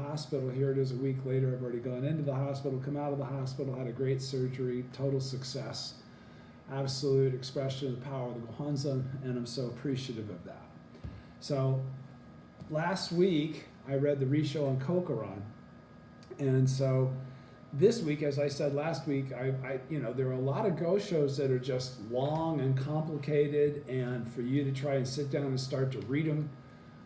hospital. Here it is a week later. I've already gone into the hospital, come out of the hospital, had a great surgery, total success, absolute expression of the power of the Gohonzon, and I'm so appreciative of that. So last week, I read the Risho on Kokoran, and so this week, as I said last week, there are a lot of Goshos that are just long and complicated, and for you to try and sit down and start to read them,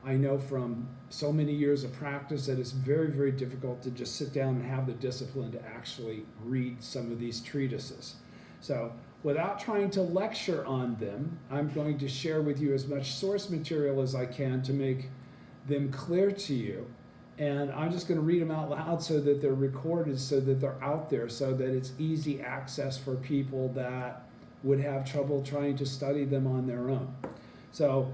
I know from so many years of practice that it's very, very difficult to just sit down and have the discipline to actually read some of these treatises. So without trying to lecture on them, I'm going to share with you as much source material as I can to make them clear to you. And I'm just going to read them out loud so that they're recorded, so that they're out there, so that it's easy access for people that would have trouble trying to study them on their own. So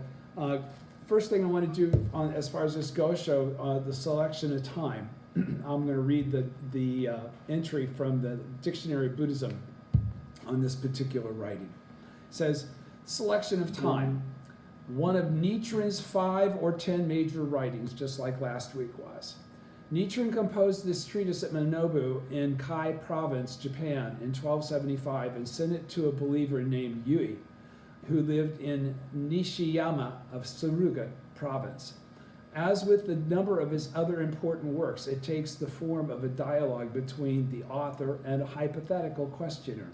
first thing I want to do as far as this Gosho, the selection of time, I'm going to read the entry from the Dictionary of Buddhism on this particular writing. It says, selection of time. One of Nichiren's 5 or 10 major writings, just like last week was. Nichiren composed this treatise at Manobu in Kai Province, Japan, in 1275 and sent it to a believer named Yui, who lived in Nishiyama of Suruga Province. As with the number of his other important works, it takes the form of a dialogue between the author and a hypothetical questioner.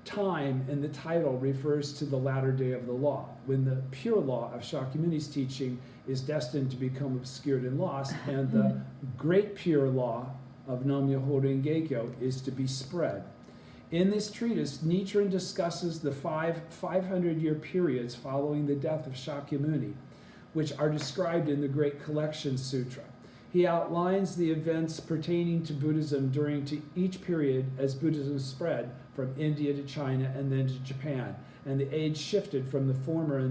Time in the title refers to the latter day of the law, when the pure law of Shakyamuni's teaching is destined to become obscured and lost, and the great pure law of Nam-myoho Renge-kyo is to be spread. In this treatise, Nichiren discusses the 500-year periods following the death of Shakyamuni, which are described in the Great Collection Sutra. He outlines the events pertaining to Buddhism during each period as Buddhism spread from India to China and then to Japan, and the age shifted from the former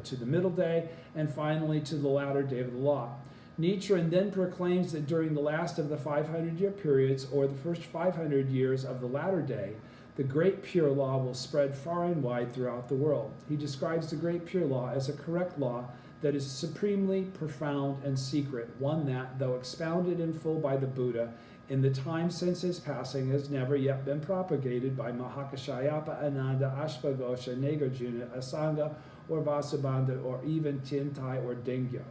to the middle day and finally to the latter day of the law. Nichiren then proclaims that during the last of the 500-year periods, or the first 500 years of the latter day, the great pure law will spread far and wide throughout the world. He describes the great pure law as a correct law that is supremely profound and secret, one that, though expounded in full by the Buddha, in the time since his passing has never yet been propagated by Mahakashayapa, Ananda, Ashvagosha, Nagarjuna, Asanga, or Vasubandhu, or even Tintai or Dengyo.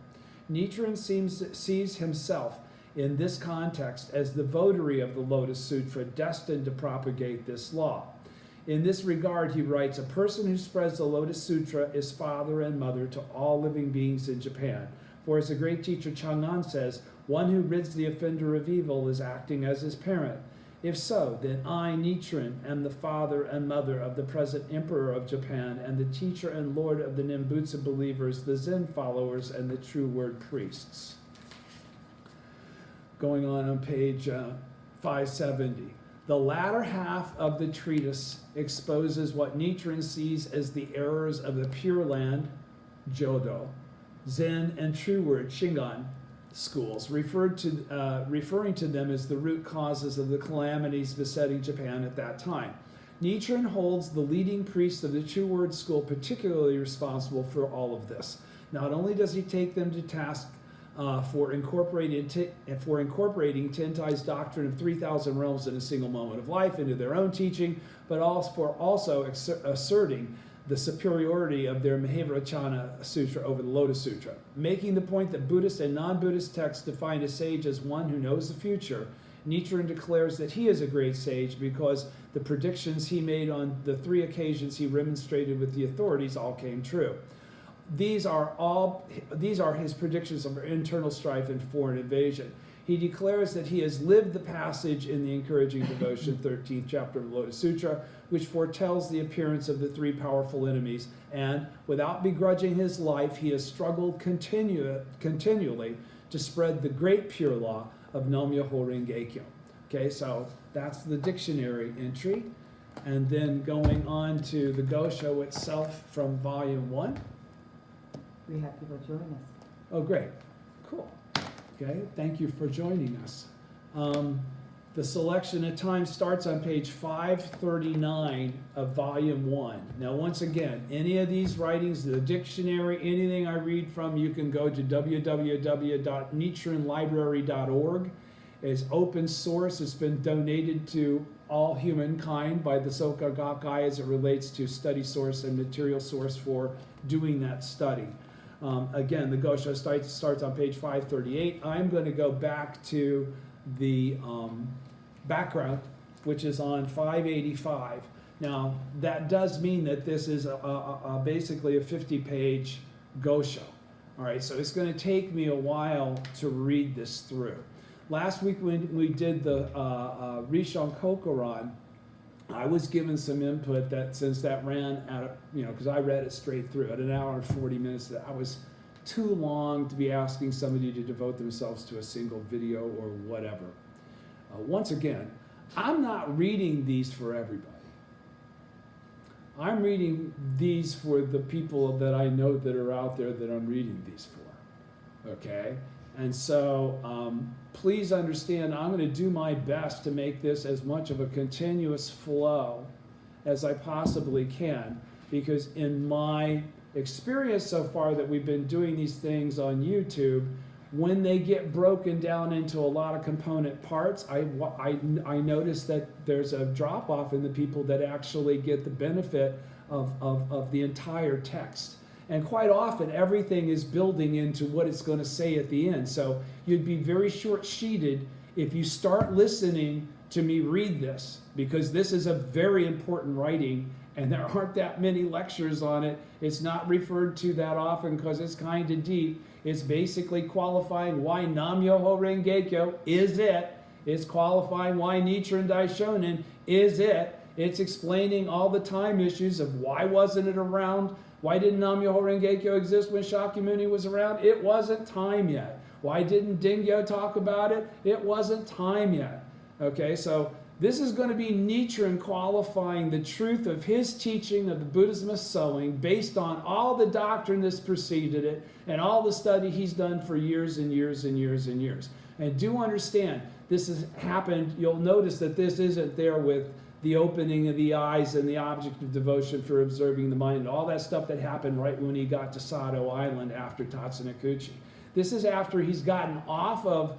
Nichiren sees himself in this context as the votary of the Lotus Sutra, destined to propagate this law. In this regard, he writes, a person who spreads the Lotus Sutra is father and mother to all living beings in Japan. For as the great teacher Chang'an says, one who rids the offender of evil is acting as his parent. If so, then I, Nichiren, am the father and mother of the present emperor of Japan and the teacher and lord of the Nembutsu believers, the Zen followers, and the true word priests. Going on page 570. The latter half of the treatise exposes what Nichiren sees as the errors of the Pure Land, Jodo, Zen, and True Word, Shingon, schools, referring to them as the root causes of the calamities besetting Japan at that time. Nichiren holds the leading priests of the True Word school particularly responsible for all of this. Not only does he take them to task for incorporating Tentai's doctrine of 3,000 realms in a single moment of life into their own teaching, but also asserting the superiority of their Mahavajracana Sutra over the Lotus Sutra. Making the point that Buddhist and non-Buddhist texts define a sage as one who knows the future, Nichiren declares that he is a great sage because the predictions he made on the 3 occasions he remonstrated with the authorities all came true. These are his predictions of internal strife and foreign invasion. He declares that he has lived the passage in the Encouraging Devotion, 13th chapter of the Lotus Sutra, which foretells the appearance of the 3 powerful enemies, and without begrudging his life, he has struggled continually to spread the great pure law of Nam-myoho Renge-kyo. Okay, so that's the dictionary entry. And then going on to the Gosho itself from volume 1. We have people join us. Oh, great. Cool. Okay, thank you for joining us. The selection of time starts on page 539 of volume 1. Now, once again, any of these writings, the dictionary, anything I read from, you can go to www.nichirenlibrary.org. It's open source. It's been donated to all humankind by the Soka Gakkai as it relates to study source and material source for doing that study. Again, the Gosho starts on page 538. I'm going to go back to the background, which is on 585. Now, that does mean that this is basically a 50-page Gosho. All right, so it's going to take me a while to read this through. Last week when we did the Rishon Kokoran, I was given some input that since that ran out of, because I read it straight through at an hour and 40 minutes, that I was too long to be asking somebody to devote themselves to a single video or whatever. Once again, I'm not reading these for everybody. I'm reading these for the people that I know that are out there that I'm reading these for, okay? And so please understand, I'm going to do my best to make this as much of a continuous flow as I possibly can, because in my experience so far that we've been doing these things on YouTube, when they get broken down into a lot of component parts, I notice that there's a drop-off in the people that actually get the benefit of the entire text. And quite often, everything is building into what it's going to say at the end. So you'd be very short-sheeted if you start listening to me read this, because this is a very important writing, and there aren't that many lectures on it. It's not referred to that often because it's kind of deep. It's basically qualifying why Nam-myoho Renge-kyo is it. It's qualifying why Nichiren Daishonin is it. It's explaining all the time issues of why wasn't it around. Why didn't Nam-myoho Renge-kyo exist when Shakyamuni was around? It wasn't time yet. Why didn't Dingyo talk about it? It wasn't time yet. Okay, so this is going to be Nichiren qualifying the truth of his teaching of the Buddhism of sowing based on all the doctrine that's preceded it and all the study he's done for years and years and years and years. And do understand, this has happened, you'll notice that this isn't there with the opening of the eyes and the object of devotion for observing the mind, all that stuff that happened right when he got to Sado Island after Tatsunokuchi. This is after he's gotten off of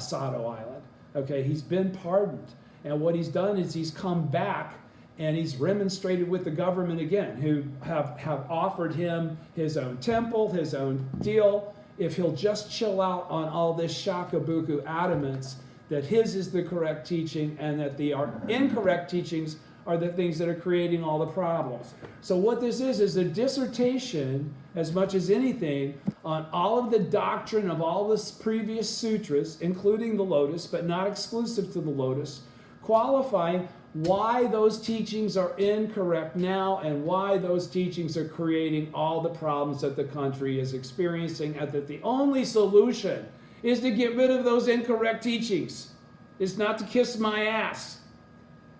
Sado Island. Okay, he's been pardoned. And what he's done is he's come back and he's remonstrated with the government again, who have offered him his own temple, his own deal, if he'll just chill out on all this shakabuku adamance that his is the correct teaching and that the incorrect teachings are the things that are creating all the problems. So what this is a dissertation, as much as anything, on all of the doctrine of all the previous sutras, including the Lotus, but not exclusive to the Lotus, qualifying why those teachings are incorrect now and why those teachings are creating all the problems that the country is experiencing, and that the only solution is to get rid of those incorrect teachings. It's not to kiss my ass.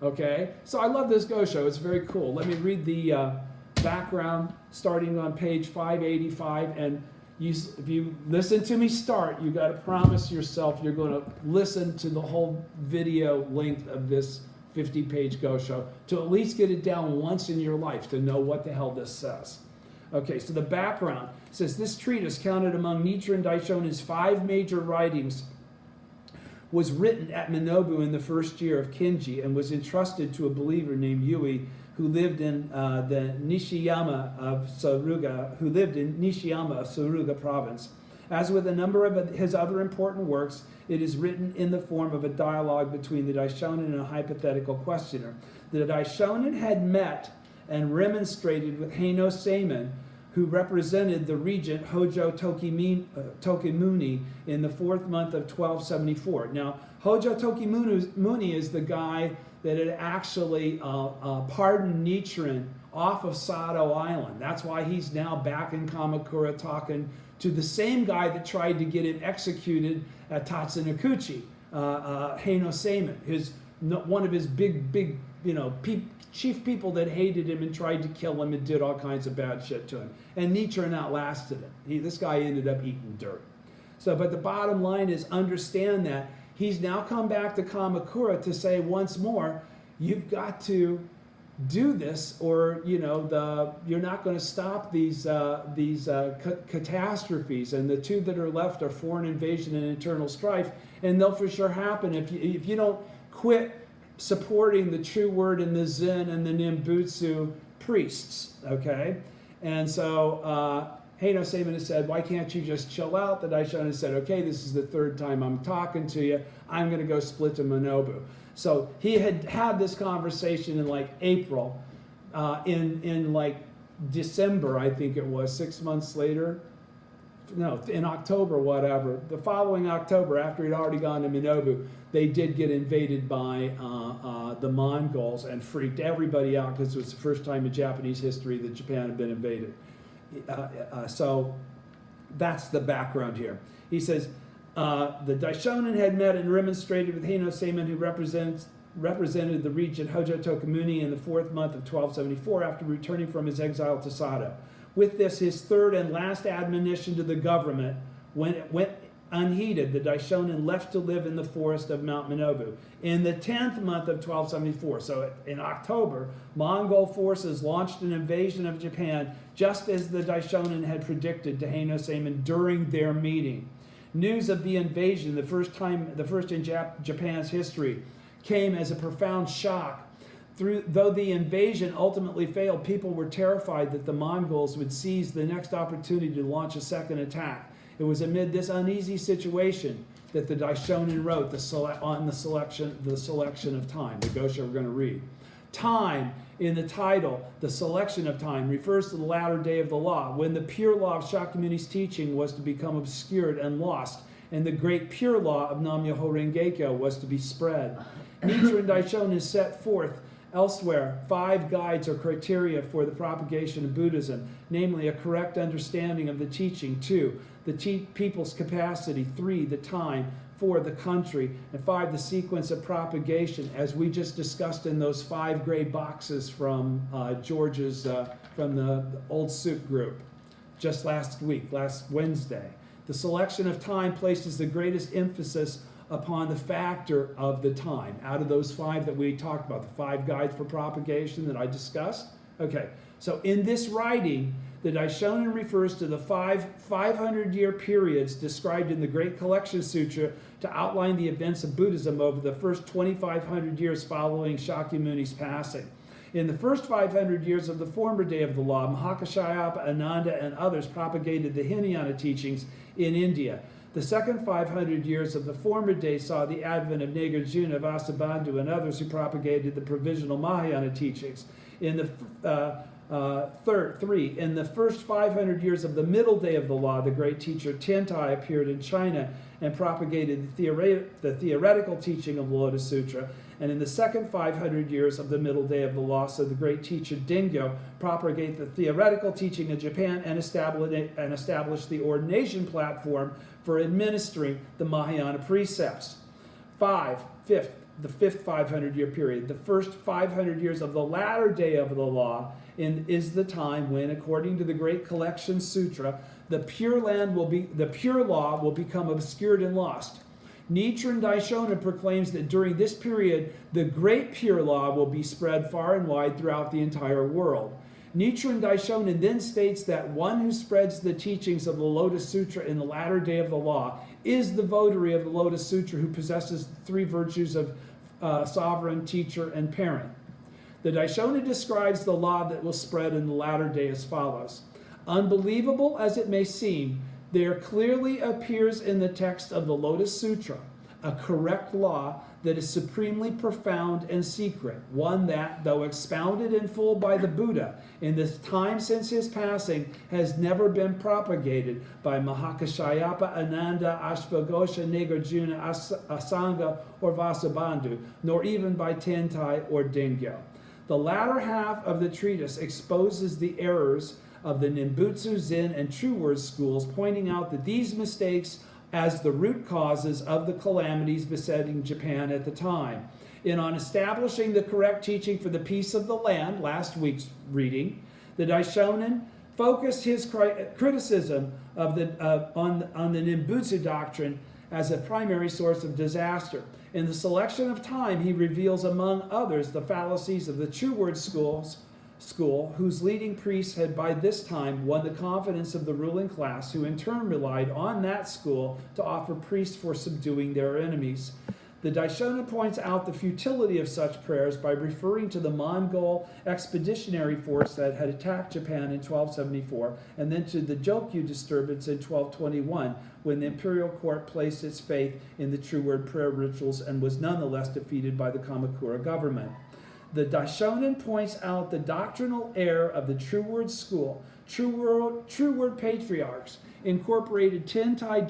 Okay? So I love this Gosho. It's very cool. Let me read the background starting on page 585. And if you listen to me start, you got to promise yourself you're going to listen to the whole video length of this 50-page Gosho to at least get it down once in your life to know what the hell this says. Okay, so the background says this treatise, counted among Nichiren Daishonin's 5 major writings, was written at Minobu in the first year of Kinji and was entrusted to a believer named Yui, who lived in the Nishiyama of Suruga, province. As with a number of his other important works, it is written in the form of a dialogue between the Daishonin and a hypothetical questioner. The Daishonin had met and remonstrated with Heino Seimin, who represented the regent Hojo Tokimuni in the 4th month of 1274. Now, Hojo Tokimuni is the guy that had actually pardoned Nichiren off of Sado Island. That's why he's now back in Kamakura talking to the same guy that tried to get him executed at Tatsunokuchi, Heino Seimin, one of his big chief people that hated him and tried to kill him and did all kinds of bad shit to him. And Nichiren outlasted him. This guy ended up eating dirt. So, but the bottom line is understand that he's now come back to Kamakura to say once more, you've got to do this, or you're not going to stop these catastrophes. And the two that are left are foreign invasion and internal strife, and they'll for sure happen if you don't quit supporting the true word and the Zen and the Nimbutsu priests. Okay, and so Heino Seiman has said, why can't you just chill out? The Daishonin said, okay, this is the third time I'm talking to you. I'm going to go split to Minobu. So he had this conversation in like April, in like December, I think it was, 6 months later. No, in October, whatever. The following October, after he'd already gone to Minobu, they did get invaded by the Mongols and freaked everybody out because it was the first time in Japanese history that Japan had been invaded. So that's the background here. He says, the Daishonin had met and remonstrated with Heino Seiman, who represented the regent Hojo Tokumuni in the 4th month of 1274 after returning from his exile to Sado. With this, his third and last admonition to the government, when it went unheeded, the Daishonin left to live in the forest of Mount Minobu. In the 10th month of 1274, so in October, Mongol forces launched an invasion of Japan, just as the Daishonin had predicted to Heino Seiman during their meeting. News of the invasion, the first in Japan's history, came as a profound shock. Though the invasion ultimately failed, people were terrified that the Mongols would seize the next opportunity to launch a second attack. It was amid this uneasy situation that the Daishonin wrote the selection of time, the Gosho we're going to read. Time, in the title, the selection of time, refers to the latter day of the law, when the pure law of Shakyamuni's teaching was to become obscured and lost, and the great pure law of Nam-myoho Renge-kyo was to be spread. Nichiren Daishonin set forth elsewhere 5 guides or criteria for the propagation of Buddhism, namely a correct understanding of the teaching, 2, the people's capacity, 3, the time, 4, the country, and 5, the sequence of propagation, as we just discussed in those 5 gray boxes from George's, from the old soup group, just last Wednesday. The selection of time places the greatest emphasis upon the factor of the time. Out of those 5 that we talked about, the 5 guides for propagation that I discussed. Okay, so in this writing, the Daishonin refers to the 500-year periods described in the Great Collection Sutra to outline the events of Buddhism over the first 2,500 years following Shakyamuni's passing. In the first 500 years of the former day of the law, Mahakashayapa, Ananda, and others propagated the Hinayana teachings in India. The second 500 years of the former day saw the advent of Nagarjuna, Vasubandhu, and others who propagated the provisional Mahayana teachings. In the in the first 500 years of the middle day of the law, the great teacher Tiantai appeared in China and propagated the theoretical teaching of the Lotus Sutra. And in the second 500 years of the middle day of the law, so the great teacher Dengyo propagated the theoretical teaching of Japan and established the ordination platform for administering the Mahayana precepts. The fifth 500-year period, the first 500 years of the latter day of the law, is the time when, according to the Great Collection Sutra, the pure law will become obscured and lost. Nichiren Daishonin proclaims that during this period, the great pure law will be spread far and wide throughout the entire world. Nichiren Daishonin then states that one who spreads the teachings of the Lotus Sutra in the latter day of the law is the votary of the Lotus Sutra who possesses the 3 virtues of sovereign, teacher, and parent. The Daishonin describes the law that will spread in the latter day as follows. Unbelievable as it may seem, there clearly appears in the text of the Lotus Sutra a correct law that is supremely profound and secret, one that, though expounded in full by the Buddha in the time since his passing, has never been propagated by Mahakashayapa, Ananda, Ashvaghosha, Nagarjuna, Asanga, or Vasubandhu, nor even by Tiantai or Dengyo. The latter half of the treatise exposes the errors of the Nimbutsu, Zen, and True Word schools, pointing out that these mistakes as the root causes of the calamities besetting Japan at the time. On establishing the correct teaching for the peace of the land, last week's reading, the Daishonin focused his criticism of on the Nimbutsu doctrine as a primary source of disaster. In the selection of time, he reveals, among others, the fallacies of the True Word school, whose leading priests had by this time won the confidence of the ruling class, who in turn relied on that school to offer priests for subduing their enemies. The Daishonin points out the futility of such prayers by referring to the Mongol expeditionary force that had attacked Japan in 1274, and then to the Jokyu disturbance in 1221, when the imperial court placed its faith in the True Word prayer rituals and was nonetheless defeated by the Kamakura government. The Daishonin points out the doctrinal error of the True Word school. True Word patriarchs incorporated Tentai's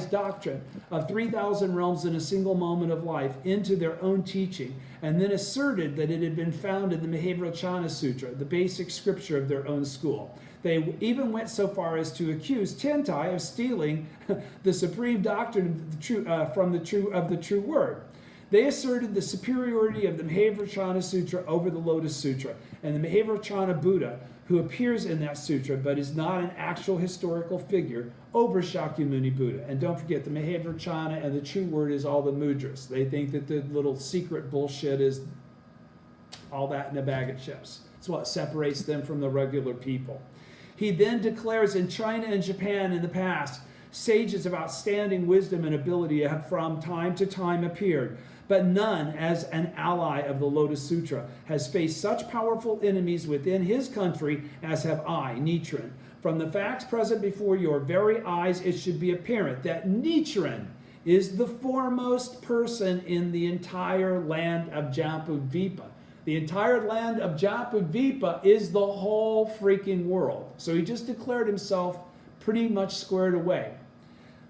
doctrine of 3,000 realms in a single moment of life into their own teaching, and then asserted that it had been found in the Mahavajracana Sutra, the basic scripture of their own school. They even went so far as to accuse Tentai of stealing the supreme doctrine of the True Word. They asserted the superiority of the Mahavajracana Sutra over the Lotus Sutra, and the Mahavajracana Buddha, who appears in that sutra but is not an actual historical figure, over Shakyamuni Buddha. And don't forget, the Mahavajracana and the True Word is all the mudras. They think that the little secret bullshit is all that in a bag of chips. It's what separates them from the regular people. He then declares in China and Japan in the past, sages of outstanding wisdom and ability have from time to time appeared, but none, as an ally of the Lotus Sutra, has faced such powerful enemies within his country as have I, Nichiren. From the facts present before your very eyes, it should be apparent that Nichiren is the foremost person in the entire land of Jambudvipa. The entire land of Jambudvipa is the whole freaking world. So he just declared himself pretty much squared away.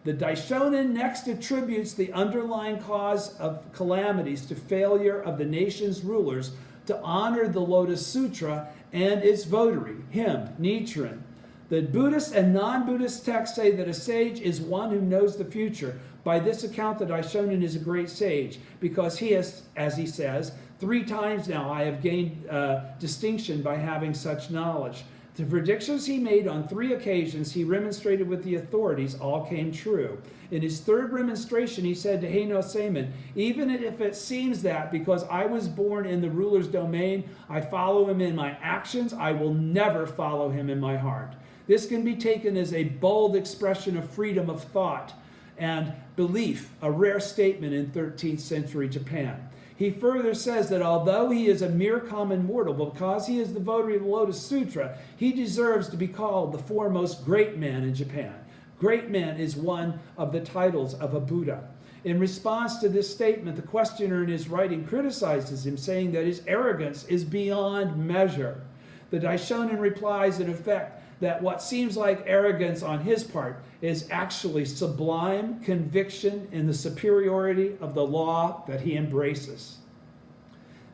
The Daishonin next attributes the underlying cause of calamities to failure of the nation's rulers to honor the Lotus Sutra and its votary, him, Nichiren. The Buddhist and non-Buddhist texts say that a sage is one who knows the future. By this account, the Daishonin is a great sage, because he has, as he says, 3 times now I have gained distinction by having such knowledge. The predictions he made on 3 occasions he remonstrated with the authorities all came true. In his 3rd remonstration, he said to Heino Seimin, even if it seems that because I was born in the ruler's domain, I follow him in my actions, I will never follow him in my heart. This can be taken as a bold expression of freedom of thought and belief, a rare statement in 13th century Japan. He further says that although he is a mere common mortal, because he is the votary of the Lotus Sutra, he deserves to be called the foremost great man in Japan. Great man is one of the titles of a Buddha. In response to this statement, the questioner in his writing criticizes him, saying that his arrogance is beyond measure. The Daishonin replies in effect that what seems like arrogance on his part is actually sublime conviction in the superiority of the law that he embraces.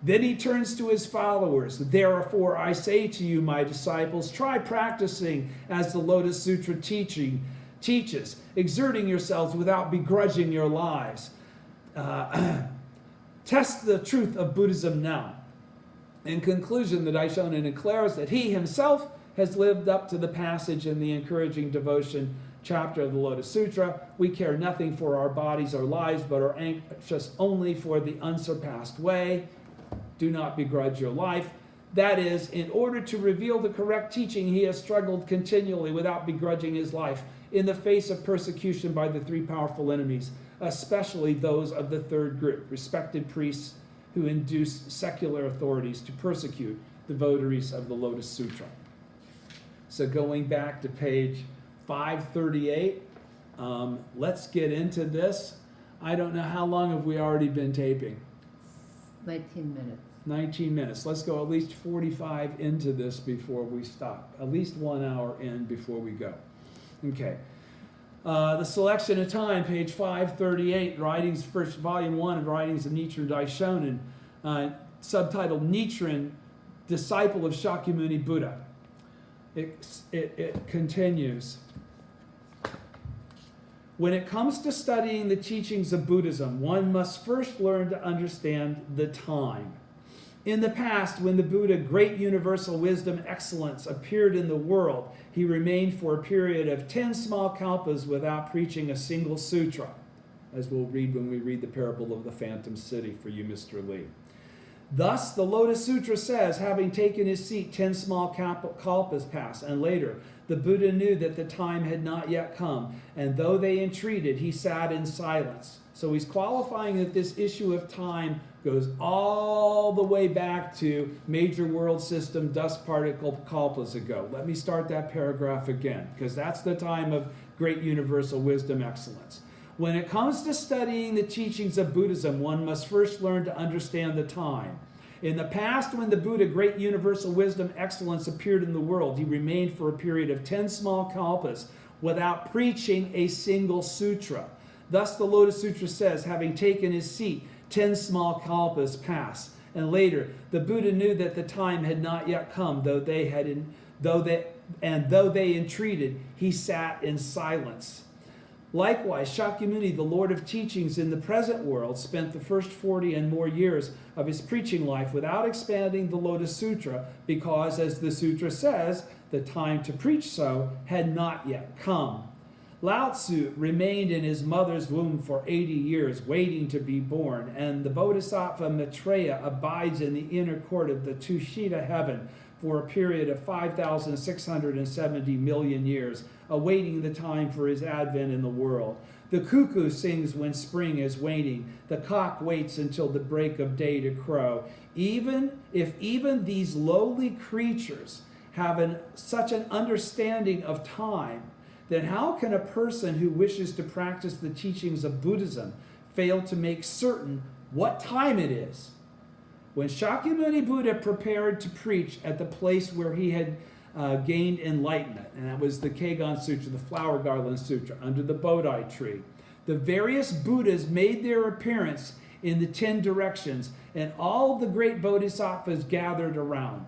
Then he turns to his followers. Therefore, I say to you, my disciples, try practicing as the Lotus Sutra teaches, exerting yourselves without begrudging your lives. Test the truth of Buddhism now. In conclusion, the Daishonin declares that he himself has lived up to the passage in the encouraging devotion chapter of the Lotus Sutra. We care nothing for our bodies or lives, but are anxious only for the unsurpassed way. Do not begrudge your life. That is, in order to reveal the correct teaching, he has struggled continually without begrudging his life in the face of persecution by the 3 powerful enemies, especially those of the 3rd group, respected priests who induce secular authorities to persecute the votaries of the Lotus Sutra. So going back to page 538, let's get into this. I don't know, how long have we already been taping? 19 minutes. 19 minutes. Let's go at least 45 into this before we stop. At least 1 hour in before we go. Okay. The selection of time, page 538, writings, first volume 1 of writings of Nichiren Daishonin, subtitled Nichiren, Disciple of Shakyamuni Buddha. It continues. When it comes to studying the teachings of Buddhism, one must first learn to understand the time. In the past, when the Buddha, great universal wisdom, excellence, appeared in the world, he remained for a period of 10 small kalpas without preaching a single sutra, as we'll read when we read the parable of the Phantom City for you, Mr. Lee. Thus, the Lotus Sutra says, having taken his seat, 10 small kalpas passed, and later, the Buddha knew that the time had not yet come, and though they entreated, he sat in silence. So he's qualifying that this issue of time goes all the way back to major world system dust particle kalpas ago. Let me start that paragraph again, because that's the time of great universal wisdom excellence. When it comes to studying the teachings of Buddhism, one must first learn to understand the time. In the past, when the Buddha, great universal wisdom excellence, appeared in the world, he remained for a period of 10 small kalpas without preaching a single sutra. Thus the Lotus Sutra says, having taken his seat, 10 small kalpas passed. And later, the Buddha knew that the time had not yet come, though they entreated, he sat in silence. Likewise, Shakyamuni, the Lord of Teachings in the present world, spent the first 40 and more years of his preaching life without expanding the Lotus Sutra because, as the sutra says, the time to preach so had not yet come. Lao Tzu remained in his mother's womb for 80 years, waiting to be born, and the Bodhisattva Maitreya abides in the inner court of the Tushita heaven for a period of 5,670 million years, awaiting the time for his advent in the world. The cuckoo sings when spring is waning. The cock waits until the break of day to crow. Even these lowly creatures have such an understanding of time, then how can a person who wishes to practice the teachings of Buddhism fail to make certain what time it is? When Shakyamuni Buddha prepared to preach at the place where he had gained enlightenment, and that was the Kegon Sutra, the Flower Garland Sutra, under the Bodhi tree, the various Buddhas made their appearance in the 10 directions, and all the great Bodhisattvas gathered around.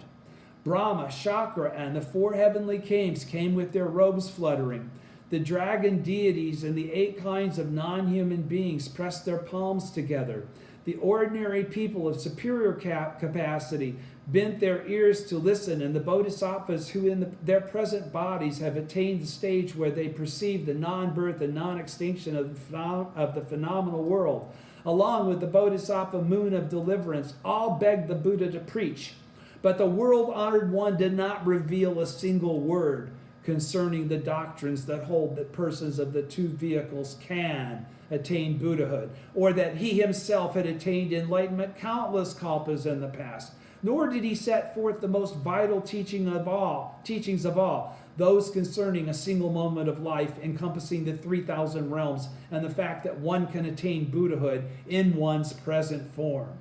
Brahma, Shakra, and the 4 heavenly kings came with their robes fluttering. The dragon deities and the 8 kinds of non-human beings pressed their palms together. The ordinary people of superior capacity bent their ears to listen, and the bodhisattvas who in their present bodies have attained the stage where they perceive the non-birth and non-extinction of the phenomenal world, along with the bodhisattva moon of deliverance, all begged the Buddha to preach. But the world-honored one did not reveal a single word concerning the doctrines that hold that persons of the 2 vehicles can attain Buddhahood, or that he himself had attained enlightenment countless kalpas in the past. Nor did he set forth the most vital teachings of all, those concerning a single moment of life encompassing the 3,000 realms and the fact that one can attain Buddhahood in one's present form.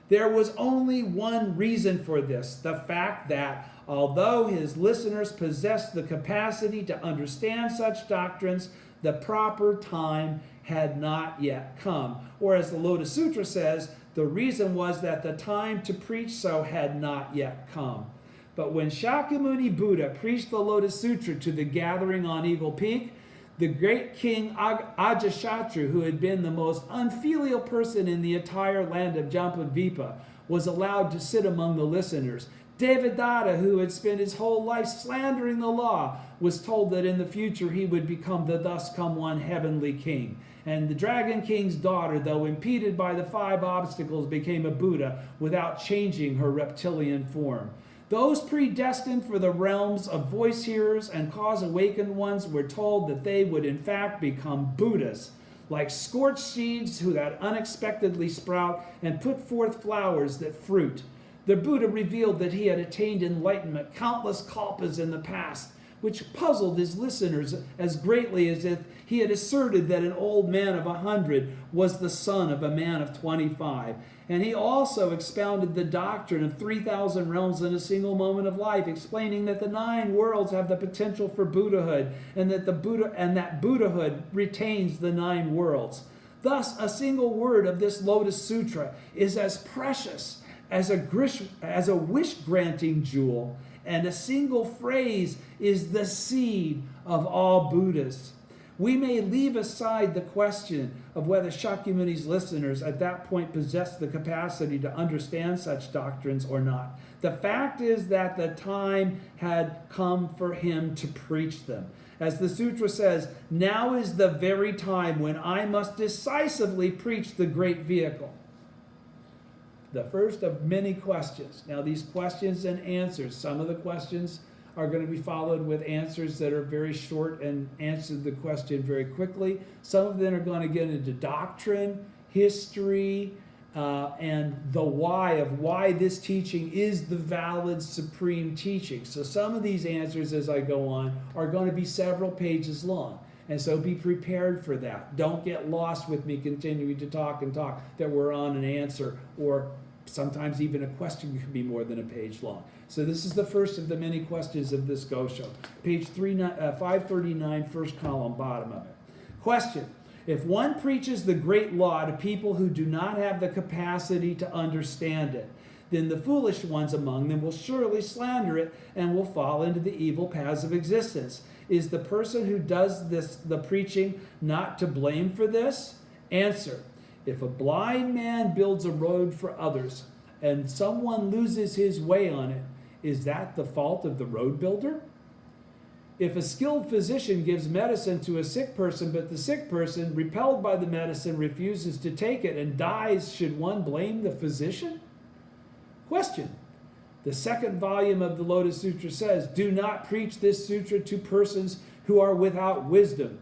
There was only one reason for this, the fact that although his listeners possessed the capacity to understand such doctrines, the proper time had not yet come. Or as the Lotus Sutra says, the reason was that the time to preach so had not yet come. But when Shakyamuni Buddha preached the Lotus Sutra to the gathering on Eagle Peak, the great king Ajatashatru, who had been the most unfilial person in the entire land of Jampadvipa, was allowed to sit among the listeners. Devadatta, who had spent his whole life slandering the law, was told that in the future he would become the thus come one heavenly king. And the Dragon King's daughter, though impeded by the 5 obstacles, became a Buddha without changing her reptilian form. Those predestined for the realms of voice hearers and cause awakened ones were told that they would in fact become Buddhas, like scorched seeds who that unexpectedly sprout and put forth flowers that fruit. The Buddha revealed that he had attained enlightenment countless kalpas in the past, which puzzled his listeners as greatly as if he had asserted that an old man of 100 was the son of a man of 25. And he also expounded the doctrine of 3,000 realms in a single moment of life, explaining that the 9 worlds have the potential for Buddhahood, and that Buddhahood retains the 9 worlds. Thus, a single word of this Lotus Sutra is as precious as a wish-granting jewel, and a single phrase is the seed of all Buddhas. We may leave aside the question of whether Shakyamuni's listeners at that point possessed the capacity to understand such doctrines or not. The fact is that the time had come for him to preach them. As the sutra says, now is the very time when I must decisively preach the great vehicle. The first of many questions. Now, these questions and answers, some of the questions are going to be followed with answers that are very short and answer the question very quickly. Some of them are going to get into doctrine, history, and the why of why this teaching is the valid supreme teaching. So some of these answers as I go on are going to be several pages long. And so be prepared for that. Don't get lost with me continuing to talk and talk that we're on an answer, or sometimes even a question can be more than a page long. So this is the first of the many questions of this Gosho. Page 539, first column, bottom of it. Question: if one preaches the great law to people who do not have the capacity to understand it, then the foolish ones among them will surely slander it and will fall into the evil paths of existence. Is the person who does the preaching, not to blame for this? Answer: if a blind man builds a road for others and someone loses his way on it, is that the fault of the road builder? If a skilled physician gives medicine to a sick person, but the sick person, repelled by the medicine, refuses to take it and dies, should one blame the physician? Question: the second volume of the Lotus Sutra says, do not preach this sutra to persons who are without wisdom.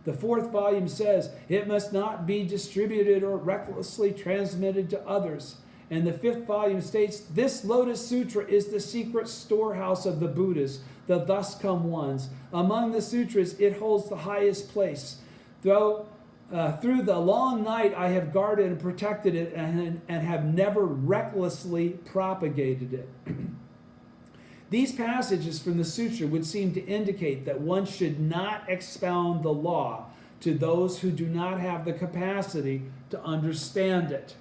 The fourth volume says, it must not be distributed or recklessly transmitted to others. And the fifth volume states, this Lotus Sutra is the secret storehouse of the Buddhas, the thus come ones. Among the sutras, it holds the highest place. Through the long night, I have guarded and protected it and have never recklessly propagated it. These passages from the sutra would seem to indicate that one should not expound the law to those who do not have the capacity to understand it.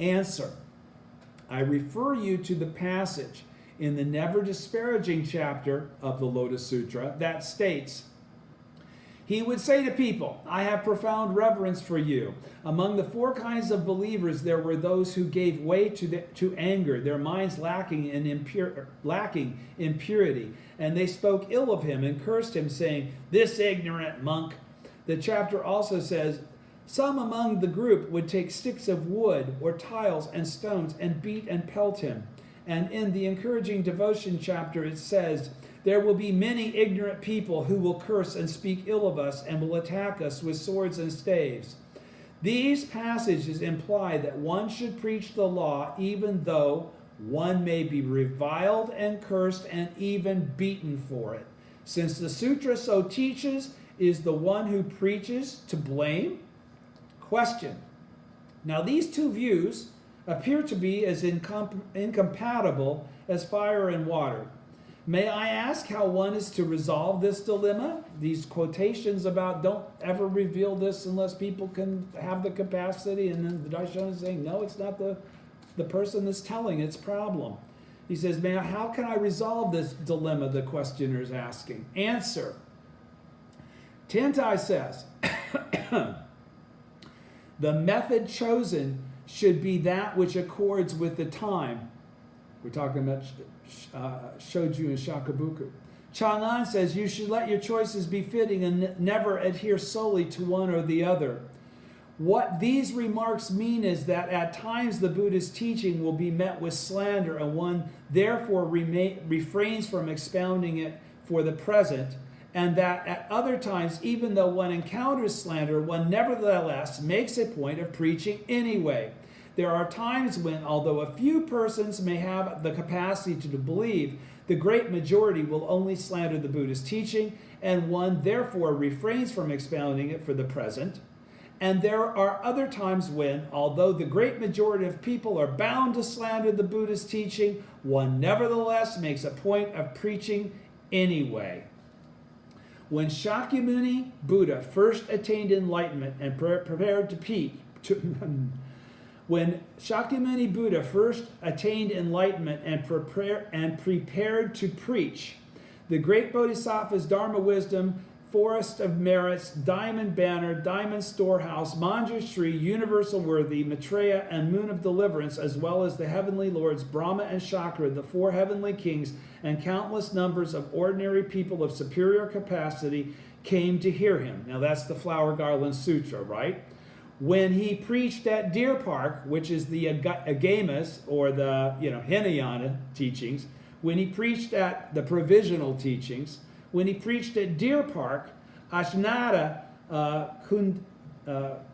Answer: I refer you to the passage in the never disparaging chapter of the Lotus Sutra that states, he would say to people, I have profound reverence for you. Among the four kinds of believers, there were those who gave way to anger, their minds lacking in impurity, and they spoke ill of him and cursed him, saying, this ignorant monk. The chapter also says, some among the group would take sticks of wood or tiles and stones and beat and pelt him. And in the encouraging devotion chapter, it says, there will be many ignorant people who will curse and speak ill of us and will attack us with swords and staves. These passages imply that one should preach the law even though one may be reviled and cursed and even beaten for it. Since the sutra so teaches, is the one who preaches to blame? Question: now these two views appear to be as incompatible as fire and water. May I ask how one is to resolve this dilemma? These quotations about don't ever reveal this unless people can have the capacity, and then the Daishonin is saying, no, it's not the person that's telling its problem. He says, how can I resolve this dilemma, the questioner is asking? Answer: Tentai says, the method chosen should be that which accords with the time. We're talking about Shoju and Shakabuku. Chang'an says you should let your choices be fitting and never adhere solely to one or the other. What these remarks mean is that at times the Buddha's teaching will be met with slander, and one therefore refrains from expounding it for the present, and that at other times, even though one encounters slander, one nevertheless makes a point of preaching anyway. There are times when, although a few persons may have the capacity to believe, the great majority will only slander the Buddha's teaching, and one therefore refrains from expounding it for the present. And there are other times when, although the great majority of people are bound to slander the Buddha's teaching, one nevertheless makes a point of preaching anyway. When Shakyamuni Buddha first attained enlightenment and prepared to preach, the great Bodhisattva's Dharma wisdom, forest of merits, diamond banner, diamond storehouse, Manjushri, universal worthy, Maitreya, and moon of deliverance, as well as the heavenly lords Brahma and Shakra, the four heavenly kings, and countless numbers of ordinary people of superior capacity came to hear him. Now that's the Flower Garland Sutra, right? When he preached at Deer Park, which is the Agamas, or the Hinayana teachings, when he preached at the provisional teachings, when he preached at Deer Park, Ashnada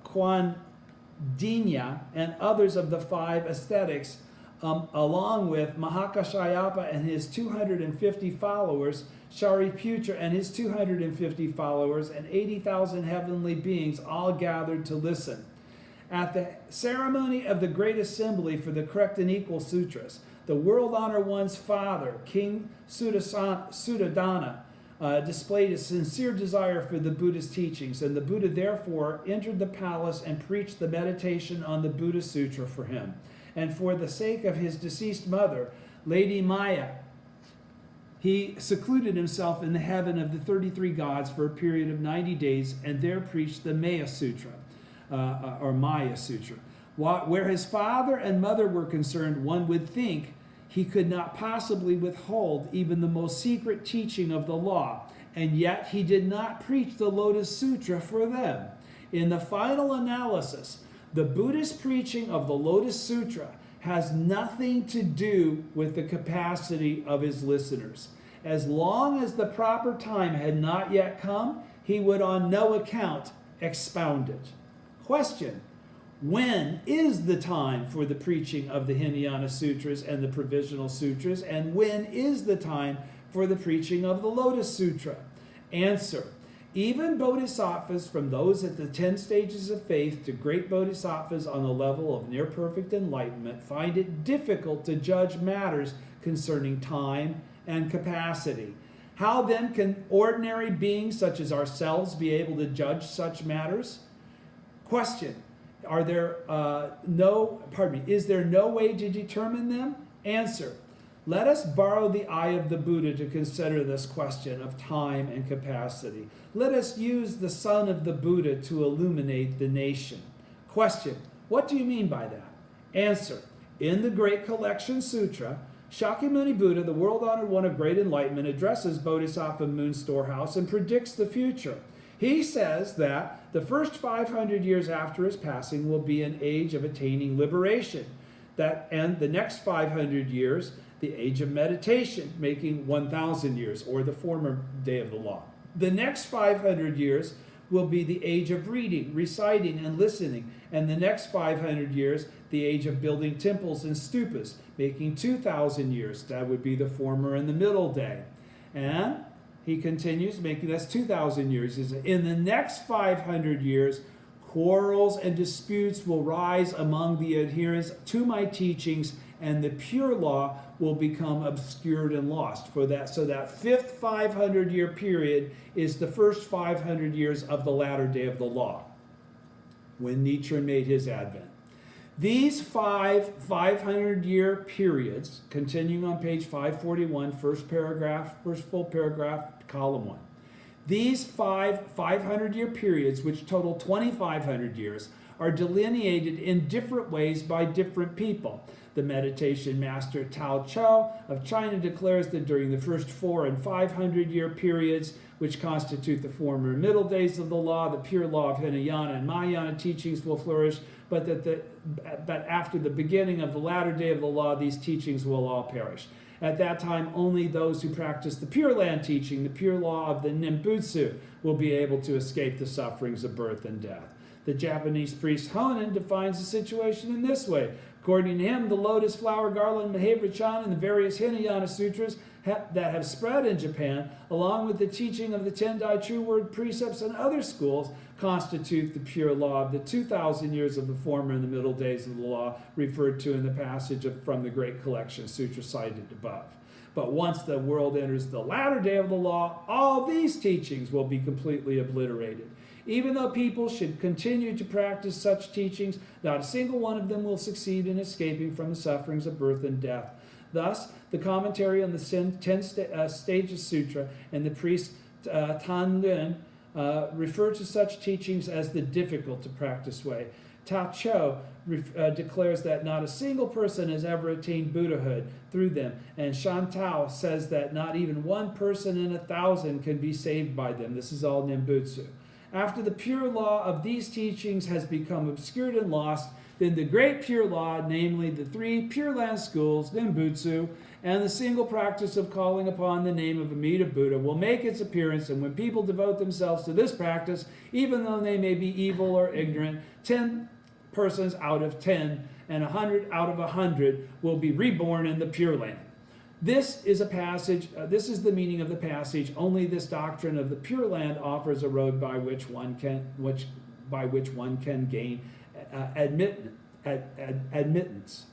Kwandinya and others of the five ascetics, along with Mahakashayapa and his 250 followers, Shariputra and his 250 followers, and 80,000 heavenly beings all gathered to listen. At the ceremony of the Great Assembly for the Correct and Equal Sutras, the World Honor One's father, King Suddhodana, displayed a sincere desire for the Buddha's teachings, and the Buddha therefore entered the palace and preached the meditation on the Buddha Sutra for him. And for the sake of his deceased mother, Lady Maya, he secluded himself in the heaven of the 33 gods for a period of 90 days and there preached the Maya Sutra, or Maya Sutra. Where his father and mother were concerned, one would think he could not possibly withhold even the most secret teaching of the law, and yet he did not preach the Lotus Sutra for them. In the final analysis, the Buddhist preaching of the Lotus Sutra has nothing to do with the capacity of his listeners. As long as the proper time had not yet come, he would on no account expound it. Question: when is the time for the preaching of the Hinayana Sutras and the Provisional Sutras, and when is the time for the preaching of the Lotus Sutra? Answer: even bodhisattvas, from those at the 10 stages of faith to great bodhisattvas on the level of near perfect enlightenment, find it difficult to judge matters concerning time and capacity. How then can ordinary beings such as ourselves be able to judge such matters? Question: is there no way to determine them? Answer: let us borrow the eye of the Buddha to consider this question of time and capacity. Let us use the son of the Buddha to illuminate the nation. Question: what do you mean by that? Answer: in the Great Collection Sutra, Shakyamuni Buddha, the world-honored one of great enlightenment, addresses Bodhisattva Moon Storehouse and predicts the future. He says that the first 500 years after his passing will be an age of attaining liberation, and the next 500 years, the age of meditation, making 1,000 years, or the former day of the law. The next 500 years will be the age of reading, reciting, and listening, and the next 500 years, the age of building temples and stupas, making 2,000 years. That would be the former and the middle day. And he continues, making that's 2,000 years. In the next 500 years, quarrels and disputes will rise among the adherents to my teachings, and the pure law will become obscured and lost. So that fifth 500-year period is the first 500 years of the latter day of the law, when Nichiren made his advent. These 500-year periods, continuing on page 541, first full paragraph, column 1. These 500-year periods, which total 2,500 years, are delineated in different ways by different people. The meditation master Tao Chou of China declares that during the first 400 and 500-year periods, which constitute the former and middle days of the law, the pure law of Hinayana and Mahayana teachings will flourish, but after the beginning of the latter day of the law, these teachings will all perish. At that time, only those who practice the Pure Land teaching, the pure law of the Nimbutsu, will be able to escape the sufferings of birth and death. The Japanese priest Honen defines the situation in this way. According to him, the lotus, flower, garland, Mahavajana, and the various Hinayana sutras that have spread in Japan, along with the teaching of the Tendai True Word precepts and other schools, constitute the pure law of the 2,000 years of the former and the middle days of the law, referred to in the passage from the Great Collection Sutra cited above. But once the world enters the latter day of the law, all these teachings will be completely obliterated. Even though people should continue to practice such teachings, not a single one of them will succeed in escaping from the sufferings of birth and death. Thus, the commentary on the 10 Stages Sutra and the priest Tan Lun refer to such teachings as the difficult to practice way. Ta Cho declares that not a single person has ever attained Buddhahood through them, and Shan Tao says that not even one person in 1,000 can be saved by them. This is all Nimbutsu. After the pure law of these teachings has become obscured and lost, then the great pure law, namely the 3 Pure Land schools, Nimbutsu, and the single practice of calling upon the name of Amida Buddha will make its appearance, and when people devote themselves to this practice, even though they may be evil or ignorant, 10 persons out of 10 and 100 out of 100 will be reborn in the Pure Land. This is a passage, this is the meaning of the passage. Only this doctrine of the Pure Land offers a road by which one can gain admittance.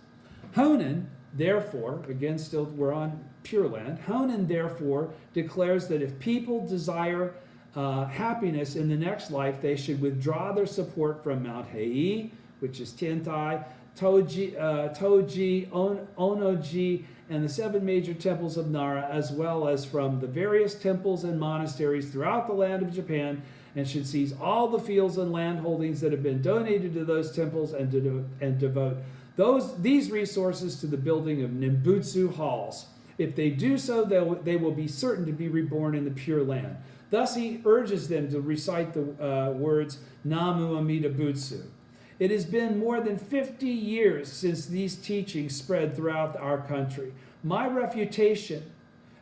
Honen, therefore, again, still we're on Pure Land. Honen, therefore, declares that if people desire happiness in the next life, they should withdraw their support from Mount Hei, which is Tiantai, Toji, Onoji, and the 7 major temples of Nara, as well as from the various temples and monasteries throughout the land of Japan, and should seize all the fields and land holdings that have been donated to those temples and devote these resources to the building of Nimbutsu halls. If they do so, they will be certain to be reborn in the Pure Land. Thus he urges them to recite the words Namu Amida Butsu. It has been more than 50 years since these teachings spread throughout our country. My refutation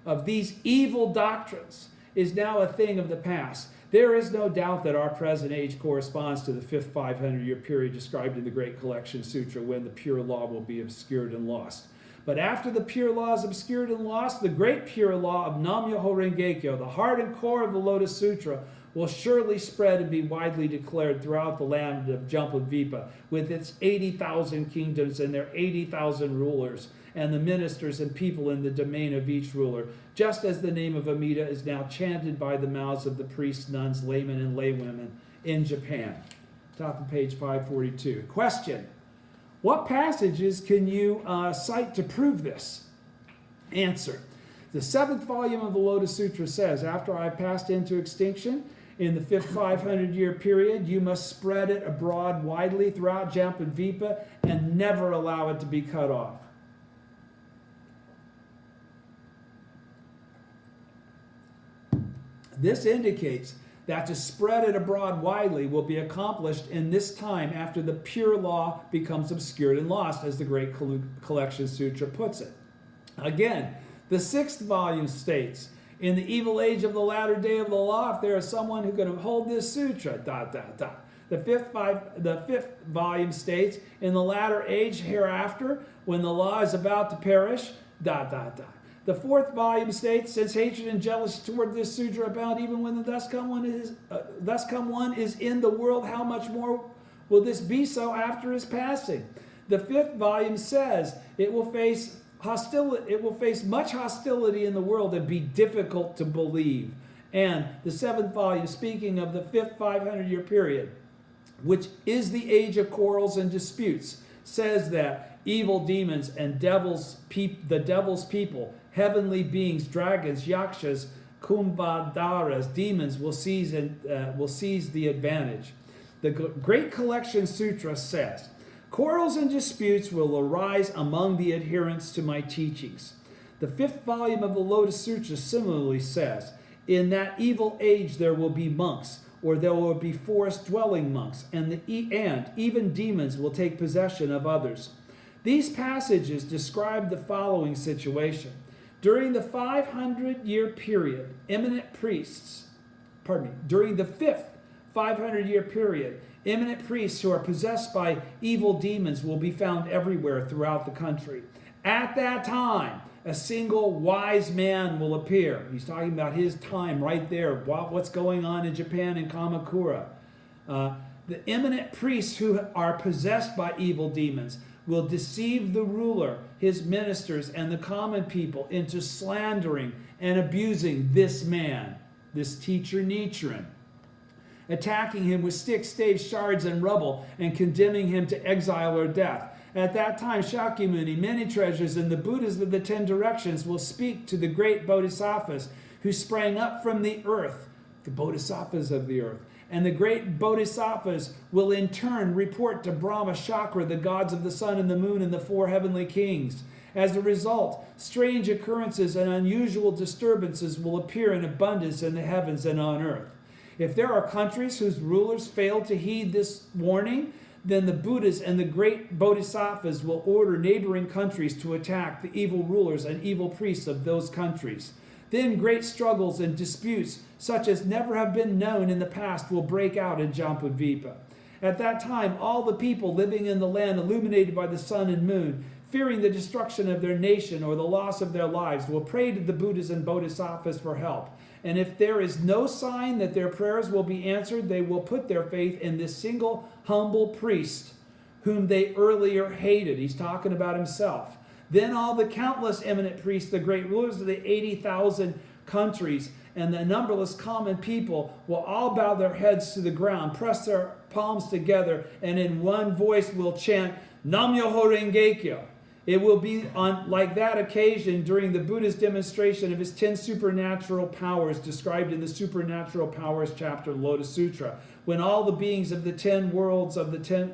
of these evil doctrines is now a thing of the past. There is no doubt that our present age corresponds to the 5th 500-year period described in the Great Collection Sutra, when the pure law will be obscured and lost. But after the pure law is obscured and lost, the great pure law of Nam-myoho Renge-kyo, the heart and core of the Lotus Sutra, will surely spread and be widely declared throughout the land of Jampadvipa, with its 80,000 kingdoms and their 80,000 rulers, and the ministers and people in the domain of each ruler, just as the name of Amida is now chanted by the mouths of the priests, nuns, laymen, and laywomen in Japan. Top of page 542. Question: what passages can you cite to prove this? Answer: the 7th volume of the Lotus Sutra says, after I passed into extinction, in the 5th 500-year period, you must spread it abroad widely throughout Jampadvipa and never allow it to be cut off. This indicates that to spread it abroad widely will be accomplished in this time after the pure law becomes obscured and lost, as the Great Collection Sutra puts it. Again, the 6th volume states, in the evil age of the latter day of the law, if there is someone who can hold this sutra, The 5th volume states, in the latter age hereafter, when the law is about to perish, The 4th volume states, since hatred and jealousy toward this sutra abound, even when the thus come one is in the world, how much more will this be so after his passing? The 5th volume says it will face much hostility in the world and be difficult to believe. And the 7th volume, speaking of the 5th 500-year period, which is the age of quarrels and disputes, says that evil demons and the devil's people, heavenly beings, dragons, yakshas, kumbhadaras, demons will seize the advantage. The Great Collection Sutra says, quarrels and disputes will arise among the adherents to my teachings. The 5th volume of the Lotus Sutra similarly says, in that evil age there will be monks, or there will be forest-dwelling monks, and even demons will take possession of others. These passages describe the following situation. During the 500-year period, during the 5th 500-year period, eminent priests who are possessed by evil demons will be found everywhere throughout the country. At that time, a single wise man will appear. He's talking about his time right there, what's going on in Japan and Kamakura. The eminent priests who are possessed by evil demons will deceive the ruler, his ministers, and the common people into slandering and abusing this man, this teacher Nichiren, attacking him with sticks, staves, shards, and rubble, and condemning him to exile or death. At that time, Shakyamuni, many treasures, and the Buddhas of the 10 directions will speak to the great bodhisattvas who sprang up from the earth, the bodhisattvas of the earth. And the great bodhisattvas will in turn report to Brahma, Shakra, the gods of the sun and the moon, and the 4 heavenly kings. As a result, strange occurrences and unusual disturbances will appear in abundance in the heavens and on earth. If there are countries whose rulers fail to heed this warning, then the Buddhas and the great bodhisattvas will order neighboring countries to attack the evil rulers and evil priests of those countries. Then great struggles and disputes, such as never have been known in the past, will break out in Jambudvipa. At that time, all the people living in the land illuminated by the sun and moon, fearing the destruction of their nation or the loss of their lives, will pray to the Buddhas and bodhisattvas for help. And if there is no sign that their prayers will be answered, they will put their faith in this single humble priest whom they earlier hated. He's talking about himself. Then all the countless eminent priests, the great rulers of the 80,000 countries, and the numberless common people will all bow their heads to the ground, press their palms together, and in one voice will chant, Nam Myoho Renge Kyo. It will be on like that occasion during the Buddha's demonstration of his 10 supernatural powers described in the Supernatural Powers chapter of Lotus Sutra, when all the beings of the 10 worlds of the 10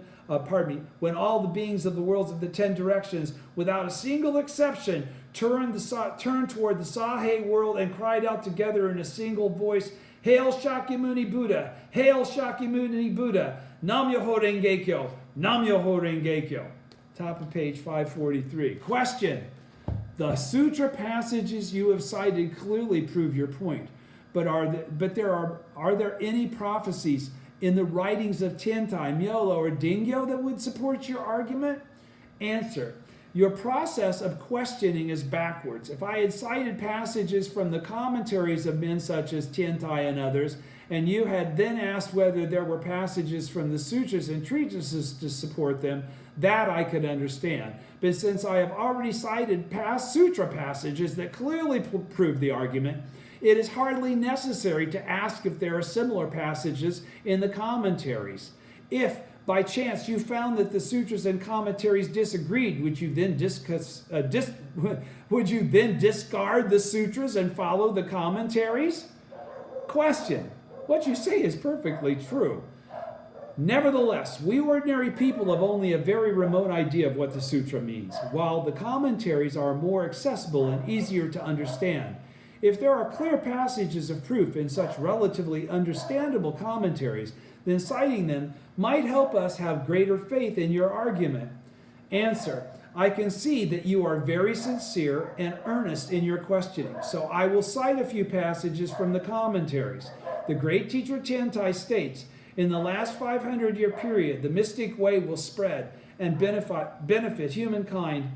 when all the beings of the worlds of the 10 directions, without a single exception, turned toward the Sahe world and cried out together in a single voice, Hail Shakyamuni Buddha! Hail Shakyamuni Buddha! Nam Myoho Renge Kyo! Nam Myoho Renge Kyo! Top of page 543. Question. The sutra passages you have cited clearly prove your point, but are there any prophecies in the writings of Tiantai, Myolo, or Dingyo that would support your argument? Answer. Your process of questioning is backwards. If I had cited passages from the commentaries of men such as Tiantai and others, and you had then asked whether there were passages from the sutras and treatises to support them, that I could understand. But since I have already cited past sutra passages that clearly prove the argument, it is hardly necessary to ask if there are similar passages in the commentaries. If, by chance, you found that the sutras and commentaries disagreed, would you then discard the sutras and follow the commentaries? Question. What you say is perfectly true. Nevertheless, we ordinary people have only a very remote idea of what the sutra means, while the commentaries are more accessible and easier to understand. If there are clear passages of proof in such relatively understandable commentaries, then citing them might help us have greater faith in your argument. Answer. I can see that you are very sincere and earnest in your questioning, so I will cite a few passages from the commentaries. The great teacher Tiantai states, in the last 500-year period, the mystic way will spread and benefit humankind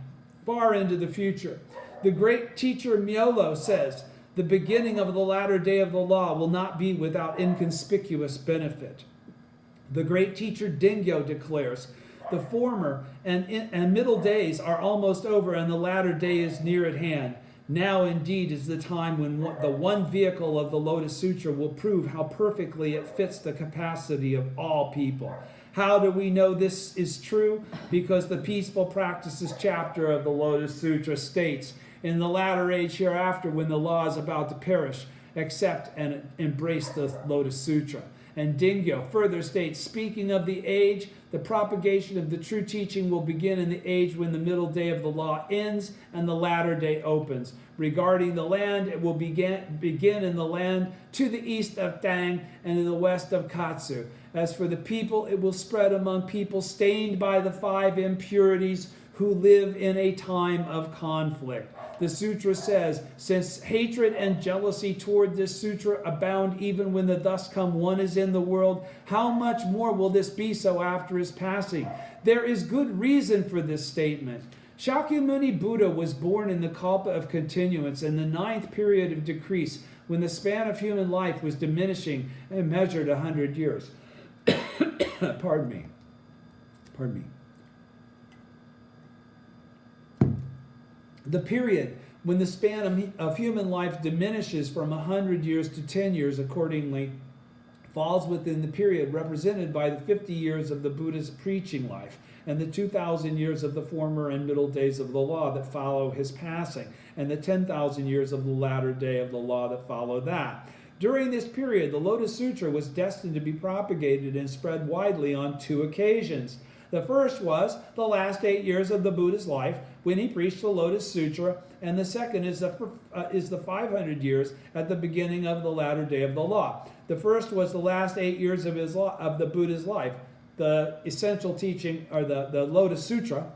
far into the future. The great teacher Myolo says, the beginning of the latter day of the law will not be without inconspicuous benefit. The great teacher Dingyo declares, the former and middle days are almost over and the latter day is near at hand. Now indeed is the time when the one vehicle of the Lotus Sutra will prove how perfectly it fits the capacity of all people. How do we know this is true? Because the Peaceful Practices chapter of the Lotus Sutra states, in the latter age hereafter, when the law is about to perish, accept and embrace the Lotus Sutra. And Dingyo further states, speaking of the age, the propagation of the true teaching will begin in the age when the middle day of the law ends and the latter day opens. Regarding the land, it will begin in the land to the east of Tang and in the west of Katsu. As for the people, it will spread among people stained by the 5 impurities who live in a time of conflict. The sutra says, since hatred and jealousy toward this sutra abound even when the thus come one is in the world, how much more will this be so after his passing? There is good reason for this statement. Shakyamuni Buddha was born in the Kalpa of continuance in the 9th period of decrease, when the span of human life was diminishing and measured 100 years. Pardon me. The period when the span of human life diminishes from 100 years to 10 years accordingly falls within the period represented by the 50 years of the Buddha's preaching life and the 2,000 years of the former and middle days of the law that follow his passing, and the 10,000 years of the latter day of the law that follow that. During this period, the Lotus Sutra was destined to be propagated and spread widely on two occasions. The first was the last 8 years of the Buddha's life when he preached the Lotus Sutra, and the second is the 500 years at the beginning of the latter day of the law. The first was the last 8 years of the Buddha's life, the essential teaching, or the Lotus Sutra,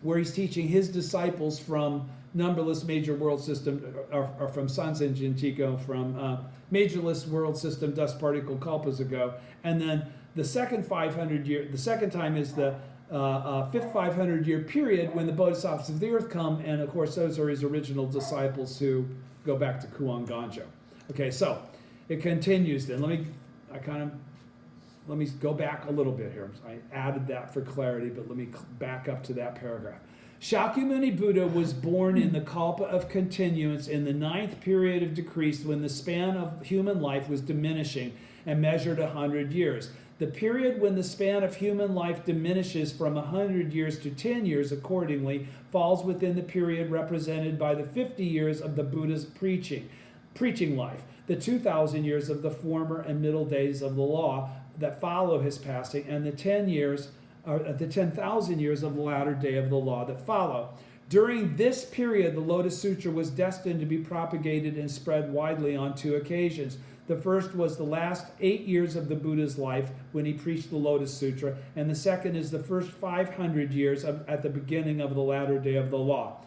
where he's teaching his disciples from numberless major world system, or from Sanzen Jintiko, from majorless world system, dust particle kalpas ago, and then the second 500 year, the second time is the fifth 500-year period when the Bodhisattvas of the earth come, and of course those are his original disciples who go back to Kuan Gosho. Okay, so it continues then. Let me go back a little bit here. I added that for clarity, but let me back up to that paragraph. Shakyamuni Buddha was born in the Kalpa of continuance in the 9th period of decrease, when the span of human life was diminishing and measured 100 years. The period when the span of human life diminishes from 100 years to 10 years accordingly falls within the period represented by the 50 years of the Buddha's preaching life, the 2,000 years of the former and middle days of the law that follow his passing, and the 10,000 years of the latter day of the law that follow. During this period, the Lotus Sutra was destined to be propagated and spread widely on two occasions. The first was the last 8 years of the Buddha's life when he preached the Lotus Sutra, and the second is the first 500 years at the beginning of the latter day of the law,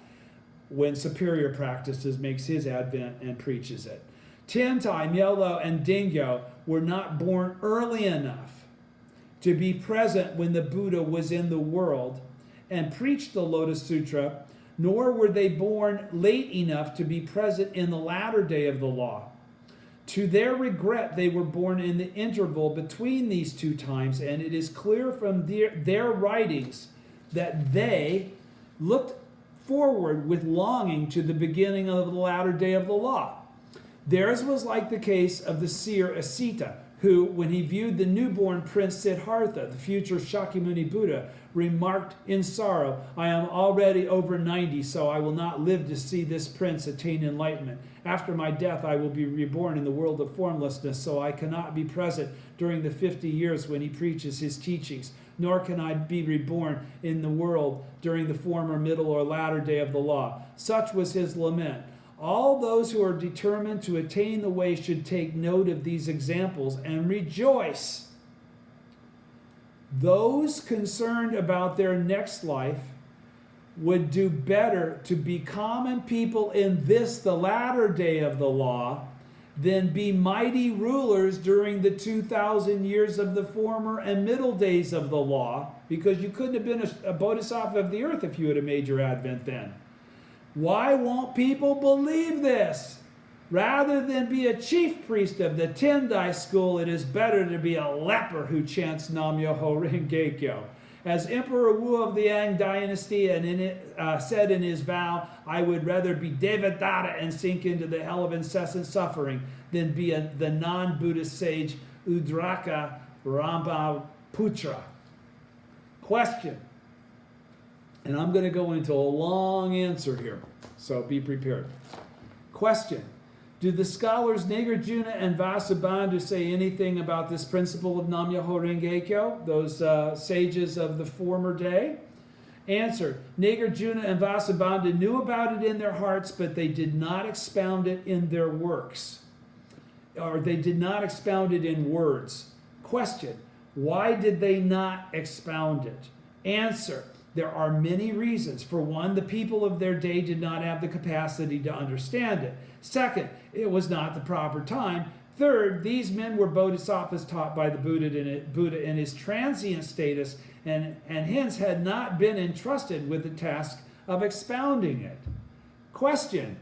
when superior practices makes his advent and preaches it. Tiantai, Myelo, and Dingyo were not born early enough to be present when the Buddha was in the world and preached the Lotus Sutra, nor were they born late enough to be present in the latter day of the law. To their regret, they were born in the interval between these two times, and it is clear from their writings that they looked forward with longing to the beginning of the latter day of the law. Theirs was like the case of the seer Asita, who, when he viewed the newborn Prince Siddhartha, the future Shakyamuni Buddha, remarked in sorrow, "I am already over 90, so I will not live to see this prince attain enlightenment. After my death, I will be reborn in the world of formlessness, so I cannot be present during the 50 years when he preaches his teachings, nor can I be reborn in the world during the former, middle, or latter day of the law." Such was his lament. All those who are determined to attain the way should take note of these examples and rejoice. Those concerned about their next life would do better to be common people in this, the latter day of the law, than be mighty rulers during the 2,000 years of the former and middle days of the law, because you couldn't have been a bodhisattva of the earth if you had made your advent then. Why won't people believe this? Rather than be a chief priest of the Tendai school, it is better to be a leper who chants Nam-myoho Renge-kyo. As Emperor Wu of the Yang dynasty and said in his vow, "I would rather be Devadatta and sink into the hell of incessant suffering than be the non-Buddhist sage Udraka Rambaputra." Question. And I'm going to go into a long answer here, so be prepared. Question. Do the scholars Nagarjuna and Vasubandhu say anything about this principle of Nam-myoho Renge-kyo, those sages of the former day? Answer. Nagarjuna and Vasubandhu knew about it in their hearts, but they did not expound it in their works, or they did not expound it in words. Question. Why did they not expound it? Answer. There are many reasons. For one, the people of their day did not have the capacity to understand it. Second, it was not the proper time. Third, these men were bodhisattvas taught by the Buddha in his transient status, and hence had not been entrusted with the task of expounding it. Question,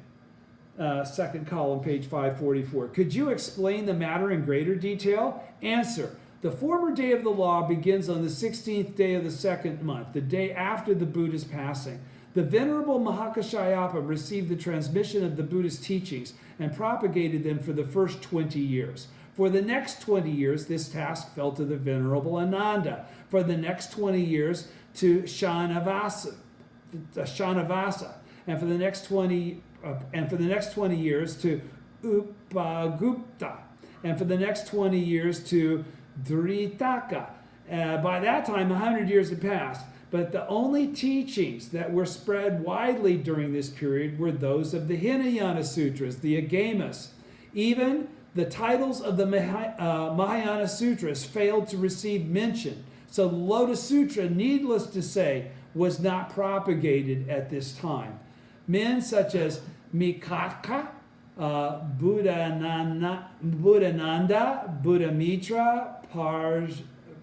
second column, page 544. Could you explain the matter in greater detail? Answer. The former day of the law begins on the 16th day of the second month, the day after the Buddha's passing. The Venerable Mahakashayapa received the transmission of the Buddha's teachings and propagated them for the first 20 years. For the next 20 years, this task fell to the Venerable Ananda. For the next 20 years, to Shanavasa. And for the next 20 years to Upagupta. And for the next 20 years to Dhritaka. By that time, 100 years had passed. But the only teachings that were spread widely during this period were those of the Hinayana Sutras, the Agamas. Even the titles of the Mahayana Sutras failed to receive mention. So the Lotus Sutra, needless to say, was not propagated at this time. Men such as Mikatka, Buddhananda, Buddhamitra,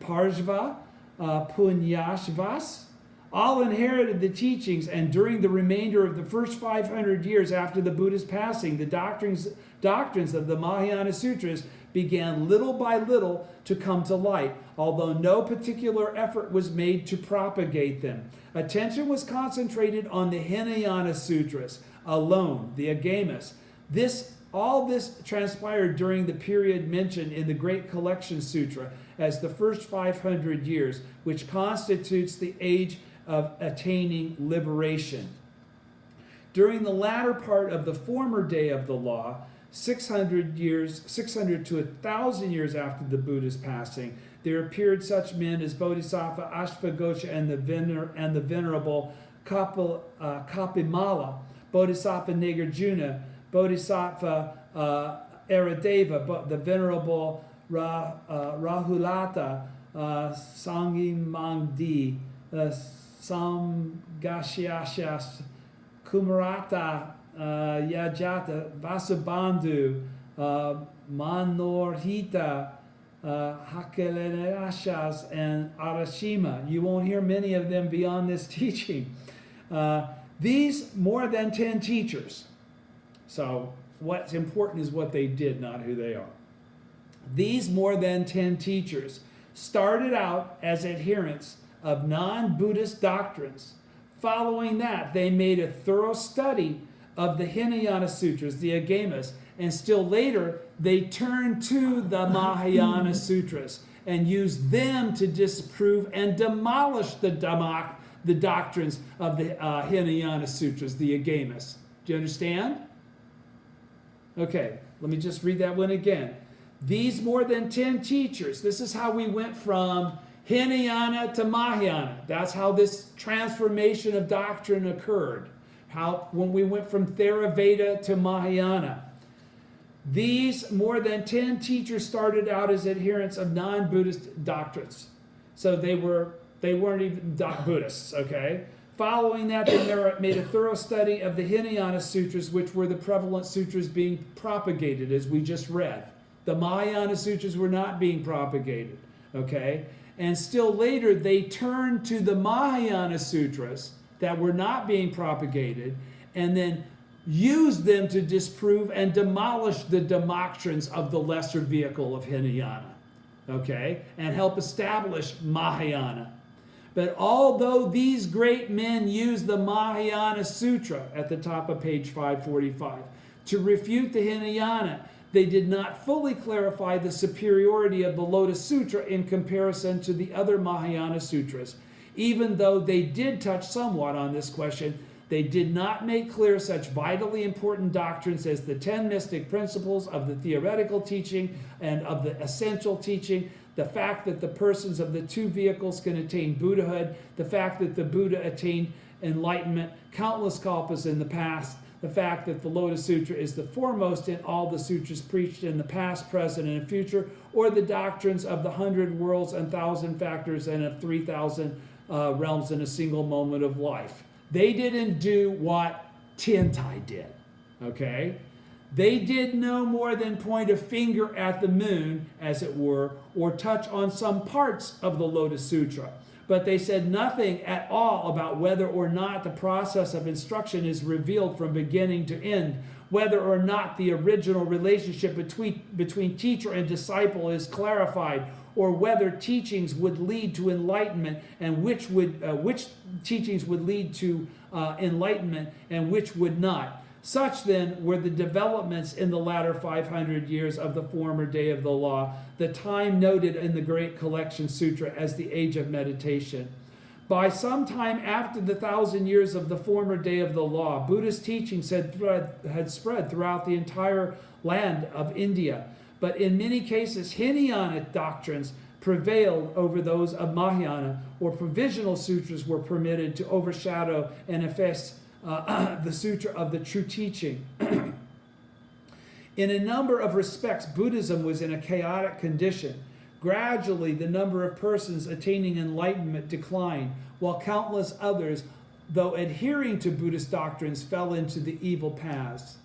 Parshva, Punyashvas, all inherited the teachings, and during the remainder of the first 500 years after the Buddha's passing, the doctrines of the Mahayana Sutras began little by little to come to light, although no particular effort was made to propagate them. Attention was concentrated on the Hinayana Sutras alone, the Agamas. All this transpired during the period mentioned in the Great Collection Sutra as the first 500 years, which constitutes the age of attaining liberation. During the latter part of the former day of the law, 600 to 1,000 years after the Buddha's passing, there appeared such men as Bodhisattva Ashvagosha and the Venerable Kapimala, Bodhisattva Nagarjuna, Bodhisattva Aradeva, the Venerable Rahulata, Sangimangdi, Samgashyashas, Kumarata, Yajata, Vasubandhu, Manorhita, Hakelenashas, and Arashima. You won't hear many of them beyond this teaching. These more than 10 teachers. So what's important is what they did, not who they are. These more than 10 teachers started out as adherents of non-Buddhist doctrines. Following that, they made a thorough study of the Hinayana Sutras, the Agamas, and still later, they turned to the Mahayana Sutras and used them to disprove and demolish the doctrines of the Hinayana Sutras, the Agamas. Do you understand? Okay, let me just read that one again. These more than 10 teachers, this is how we went from Hinayana to Mahayana. That's how this transformation of doctrine occurred. When we went from Theravada to Mahayana. These more than 10 teachers started out as adherents of non-Buddhist doctrines. So they weren't even Buddhists, okay? Following that, they made a thorough study of the Hinayana Sutras, which were the prevalent sutras being propagated, as we just read. The Mahayana Sutras were not being propagated, okay? And still later, they turned to the Mahayana Sutras that were not being propagated, and then used them to disprove and demolish the doctrines of the lesser vehicle of Hinayana, okay? And help establish Mahayana. But although these great men used the Mahayana Sutra at the top of page 545 to refute the Hinayana, they did not fully clarify the superiority of the Lotus Sutra in comparison to the other Mahayana Sutras. Even though they did touch somewhat on this question, they did not make clear such vitally important doctrines as the 10 mystic principles of the theoretical teaching and of the essential teaching, the fact that the persons of the two vehicles can attain Buddhahood, the fact that the Buddha attained enlightenment countless kalpas in the past, the fact that the Lotus Sutra is the foremost in all the sutras preached in the past, present, and future, or the doctrines of the 100 worlds and 1,000 factors and of 3,000 realms in a single moment of life. They didn't do what Tiantai did, okay? They did no more than point a finger at the moon, as it were, or touch on some parts of the Lotus Sutra. But they said nothing at all about whether or not the process of instruction is revealed from beginning to end, whether or not the original relationship between teacher and disciple is clarified, or whether teachings would lead to enlightenment and which teachings would lead to enlightenment and which would not. Such then were the developments in the latter 500 years of the former day of the law, the time noted in the Great Collection Sutra as the age of meditation. By some time after the 1,000 years of the former day of the law, Buddhist teachings had spread throughout the entire land of India. But in many cases, Hinayana doctrines prevailed over those of Mahayana, or provisional sutras were permitted to overshadow and efface the sutra of the true teaching. In a number of respects, Buddhism was in a chaotic condition. Gradually, the number of persons attaining enlightenment declined, while countless others, though adhering to Buddhist doctrines, fell into the evil paths.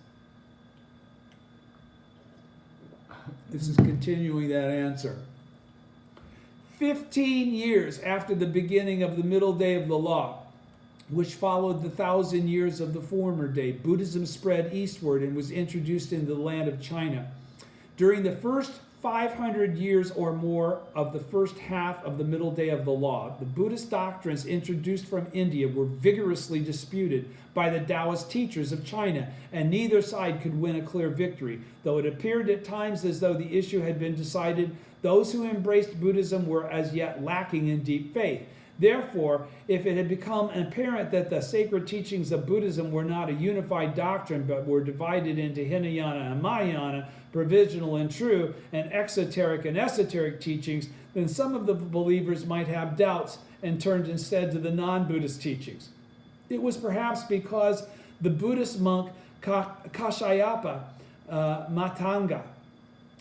This is continuing that answer. 15 years after the beginning of the middle day of the law, which followed the 1,000 years of the former day, Buddhism spread eastward and was introduced into the land of China. During the first 500 years or more of the first half of the middle day of the law, the Buddhist doctrines introduced from India were vigorously disputed by the Taoist teachers of China, and neither side could win a clear victory. Though it appeared at times as though the issue had been decided, those who embraced Buddhism were as yet lacking in deep faith. Therefore, if it had become apparent that the sacred teachings of Buddhism were not a unified doctrine, but were divided into Hinayana and Mahayana, provisional and true, and exoteric and esoteric teachings, then some of the believers might have doubts and turned instead to the non-Buddhist teachings. It was perhaps because the Buddhist monk Kashayapa Matanga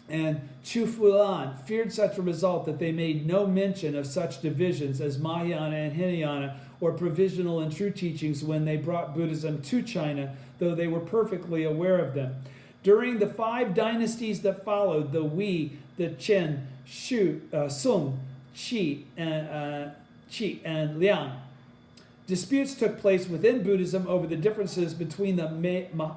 and Chufulan feared such a result that they made no mention of such divisions as Mahayana and Hinayana or provisional and true teachings when they brought Buddhism to China, though they were perfectly aware of them. During the 5 dynasties that followed, the Wei, the Chen, Shu, Sung, Qi, and Liang, disputes took place within Buddhism over the differences between the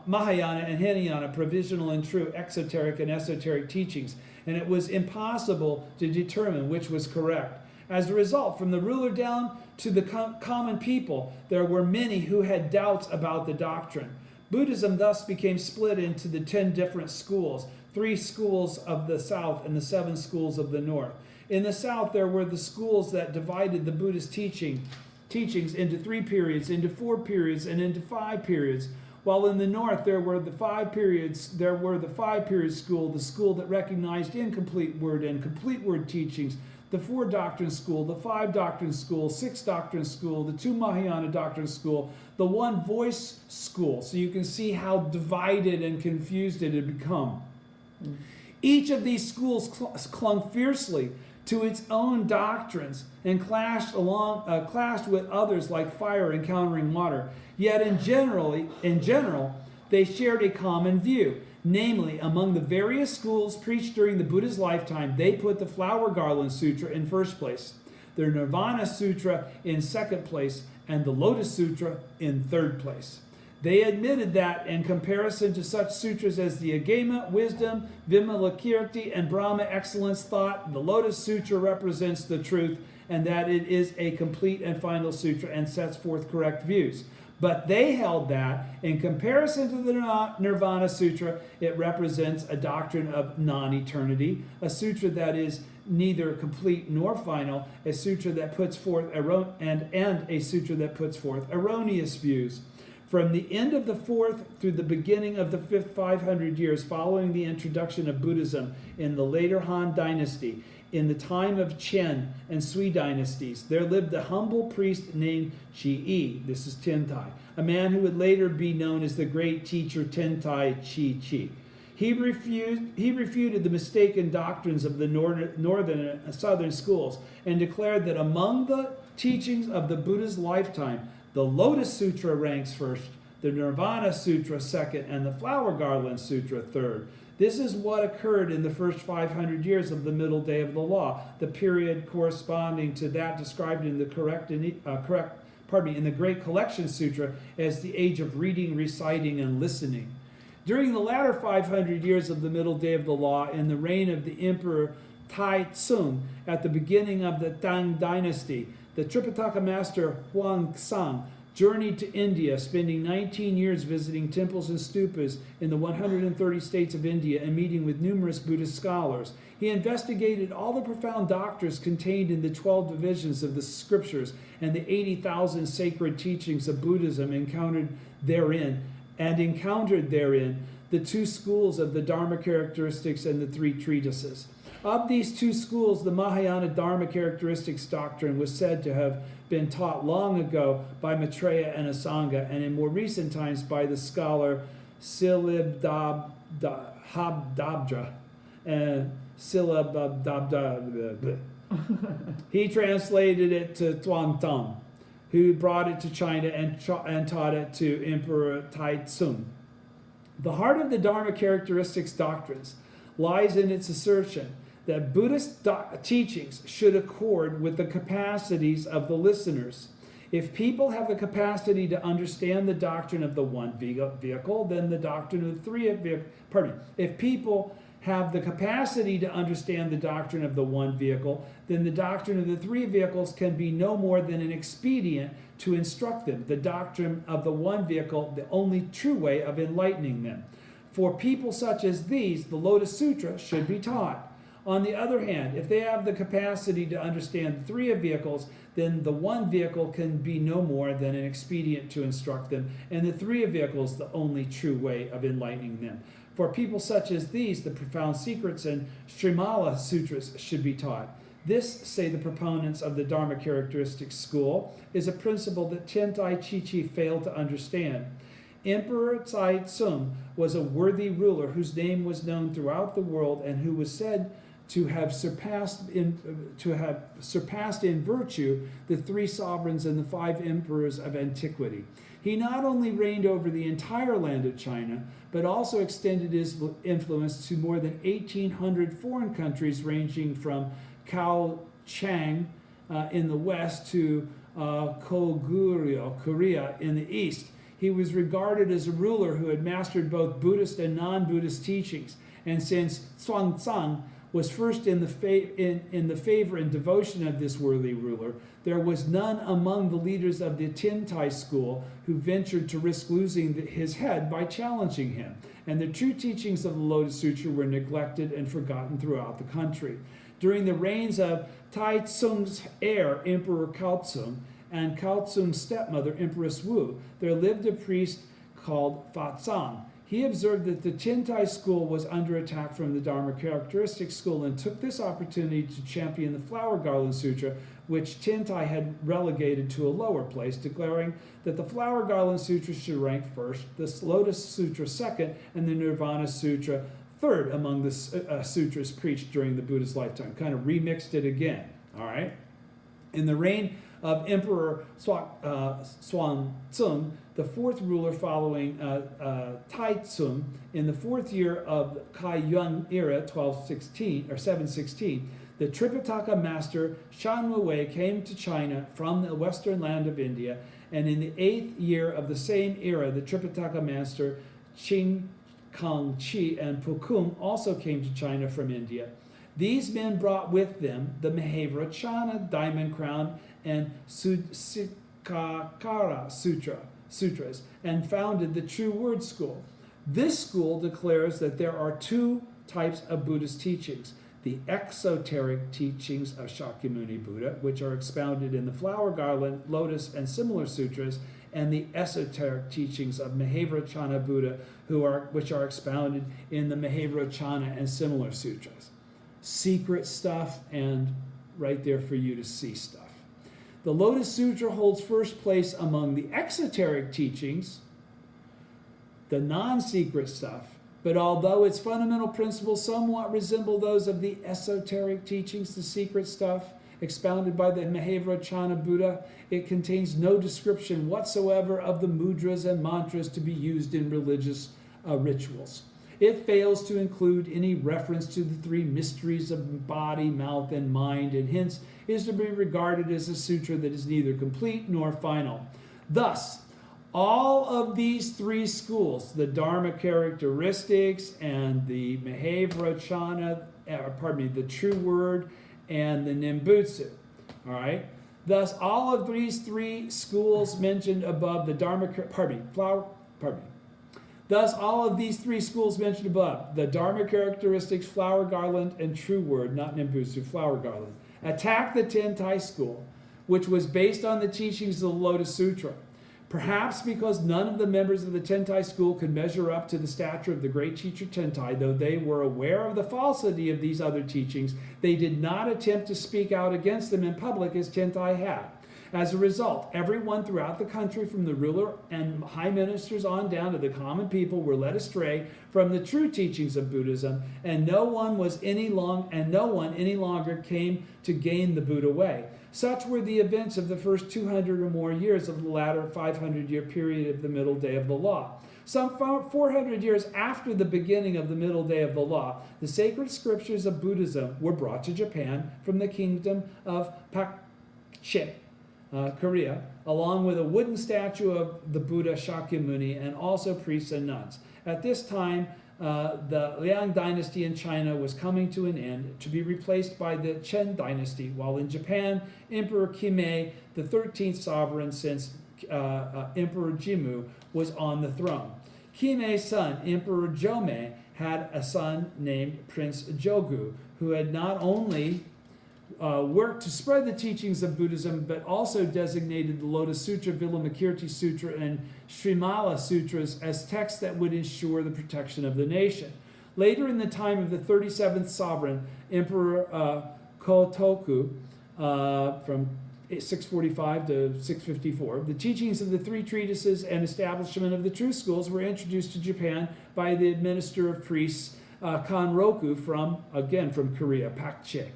Mahayana and Hinayana, provisional and true, exoteric and esoteric teachings, and it was impossible to determine which was correct. As a result, from the ruler down to the common people, there were many who had doubts about the doctrine. Buddhism thus became split into the 10 different schools, 3 schools of the south and the 7 schools of the north. In the south, there were the schools that divided the Buddhist teachings into 3 periods, into 4 periods, and into 5 periods. While in the north there were the 5 periods, there were the 5-period school, the school that recognized incomplete word and complete word teachings, the 4 doctrine school, the 5 doctrine school, 6 doctrine school, the 2 Mahayana doctrine school, the 1 voice school. So you can see how divided and confused it had become. Each of these schools clung fiercely to its own doctrines and clashed with others like fire encountering water. Yet in general, they shared a common view. Namely, among the various schools preached during the Buddha's lifetime, they put the Flower Garland Sutra in first place, the Nirvana Sutra in second place, and the Lotus Sutra in third place. They admitted that, in comparison to such sutras as the Agama, Wisdom, Vimalakirti, and Brahma Excellence Thought, the Lotus Sutra represents the truth, and that it is a complete and final sutra and sets forth correct views. But they held that, in comparison to the Nirvana Sutra, it represents a doctrine of non-eternity, a sutra that is neither complete nor final, a sutra that puts forth and a sutra that puts forth erroneous views. From the end of the 4th through the beginning of the 5th 500 years following the introduction of Buddhism in the later Han Dynasty, in the time of Chen and Sui dynasties, there lived a humble priest named Chi, this is Tentai, a man who would later be known as the great teacher Tentai Chi. He refuted the mistaken doctrines of the northern and southern schools and declared that among the teachings of the Buddha's lifetime, the Lotus Sutra ranks first, the Nirvana Sutra second, and the Flower Garland Sutra third. This is what occurred in the first 500 years of the middle day of the law, the period corresponding to that described in the in the Great Collection Sutra as the age of reading, reciting, and listening. During the latter 500 years of the middle day of the law, in the reign of the Emperor Tai Tsung, at the beginning of the Tang Dynasty, the Tripitaka master Huang Sang journeyed to India, spending 19 years visiting temples and stupas in the 130 states of India and meeting with numerous Buddhist scholars. He investigated all the profound doctrines contained in the 12 divisions of the scriptures and the 80,000 sacred teachings of Buddhism encountered therein the two schools of the Dharma characteristics and the three treatises. Of these two schools, the Mahayana Dharma characteristics doctrine was said to have been taught long ago by Maitreya and Asanga, and in more recent times by the scholar Silabhabdra and Silabhabdra. He translated it to Tuangtong, who brought it to China and taught it to Emperor Taizong. The heart of the Dharma characteristics doctrines lies in its assertion that Buddhist teachings should accord with the capacities of the listeners. If people have the capacity to understand the doctrine of the one vehicle, then the doctrine of the three vehicles. If people have the capacity to understand the doctrine of the one vehicle, then the doctrine of the three vehicles can be no more than an expedient to instruct them. The doctrine of the one vehicle, the only true way of enlightening them. For people such as these, the Lotus Sutra should be taught. On the other hand, if they have the capacity to understand the three vehicles, then the one vehicle can be no more than an expedient to instruct them, and the three vehicles the only true way of enlightening them. For people such as these, the profound secrets and Srimala Sutras should be taught. This, say the proponents of the Dharma characteristics school, is a principle that Tiantai Chichi failed to understand. Emperor Taizong was a worthy ruler whose name was known throughout the world and who was said to have surpassed in virtue the three sovereigns and the five emperors of antiquity. He not only reigned over the entire land of China, but also extended his influence to more than 1,800 foreign countries, ranging from Cao Chang in the west to Koguryo, Korea, in the east. He was regarded as a ruler who had mastered both Buddhist and non-Buddhist teachings. And since Xuanzang was first in the favor and devotion of this worthy ruler, there was none among the leaders of the Tiantai school who ventured to risk losing his head by challenging him. And the true teachings of the Lotus Sutra were neglected and forgotten throughout the country. During the reigns of Taizong's heir, Emperor Kaozong, and Kaozong's stepmother, Empress Wu, there lived a priest called Fazang. He observed that the Tiantai school was under attack from the Dharma characteristics school and took this opportunity to champion the Flower Garland Sutra, which Tiantai had relegated to a lower place, declaring that the Flower Garland Sutra should rank first, the Lotus Sutra second, and the Nirvana Sutra third among the sutras preached during the Buddha's lifetime. Kind of remixed it again, all right? In the reign of Emperor Xuanzong, the fourth ruler following Taizong, in the fourth year of Kai Yuan era, 716, the Tripitaka master Shan Wei came to China from the western land of India, and in the 8th year of the same era, the Tripitaka master Qing Kangqi and Pukum also came to China from India. These men brought with them the Mahavrachana, Diamond Crown, and Sudsikakara Sutras, and founded the True Word School. This school declares that there are two types of Buddhist teachings: the exoteric teachings of Shakyamuni Buddha, which are expounded in the Flower Garland, Lotus, and similar sutras, and the esoteric teachings of Mahavrachana Buddha, which are expounded in the Mahavrachana and similar sutras. Secret stuff, and right there for you to see stuff. The Lotus Sutra holds first place among the exoteric teachings, the non-secret stuff, but although its fundamental principles somewhat resemble those of the esoteric teachings, the secret stuff, expounded by the Mahavrachana Buddha, it contains no description whatsoever of the mudras and mantras to be used in religious rituals. It fails to include any reference to the three mysteries of body, mouth, and mind, and hence is to be regarded as a sutra that is neither complete nor final. Thus, all of these three schools, the Dharma characteristics and the Mahavrachana, the True Word, and the Nembutsu, all right, Thus, all of these three schools mentioned above, the Dharma, Thus, all of these three schools mentioned above, the Dharma characteristics, flower garland, and true word, not Nimbutsu, flower garland, attack the Tentai school, which was based on the teachings of the Lotus Sutra. Perhaps because none of the members of the Tentai school could measure up to the stature of the great teacher Tentai, though they were aware of the falsity of these other teachings, they did not attempt to speak out against them in public as Tentai had. As a result, everyone throughout the country, from the ruler and high ministers on down to the common people, were led astray from the true teachings of Buddhism, and no one any longer came to gain the Buddha way. Such were the events of the first 200 or more years of the latter 500-year period of the middle day of the law. Some 400 years after the beginning of the middle day of the law, the sacred scriptures of Buddhism were brought to Japan from the kingdom of Pakche, Korea, along with a wooden statue of the Buddha Shakyamuni and also priests and nuns. At this time, the Liang dynasty in China was coming to an end, to be replaced by the Chen dynasty, while in Japan, Emperor Kimei, the 13th sovereign since Emperor Jimmu, was on the throne. Kimei's son, Emperor Jomei, had a son named Prince Jogu, who had not only worked to spread the teachings of Buddhism, but also designated the Lotus Sutra, Vilamakirti Sutra, and Srimala Sutras as texts that would ensure the protection of the nation. Later, in the time of the 37th sovereign, Emperor Kotoku, from 645 to 654, the teachings of the three treatises and establishment of the true schools were introduced to Japan by the minister of priests Kanroku from Korea, Pakche.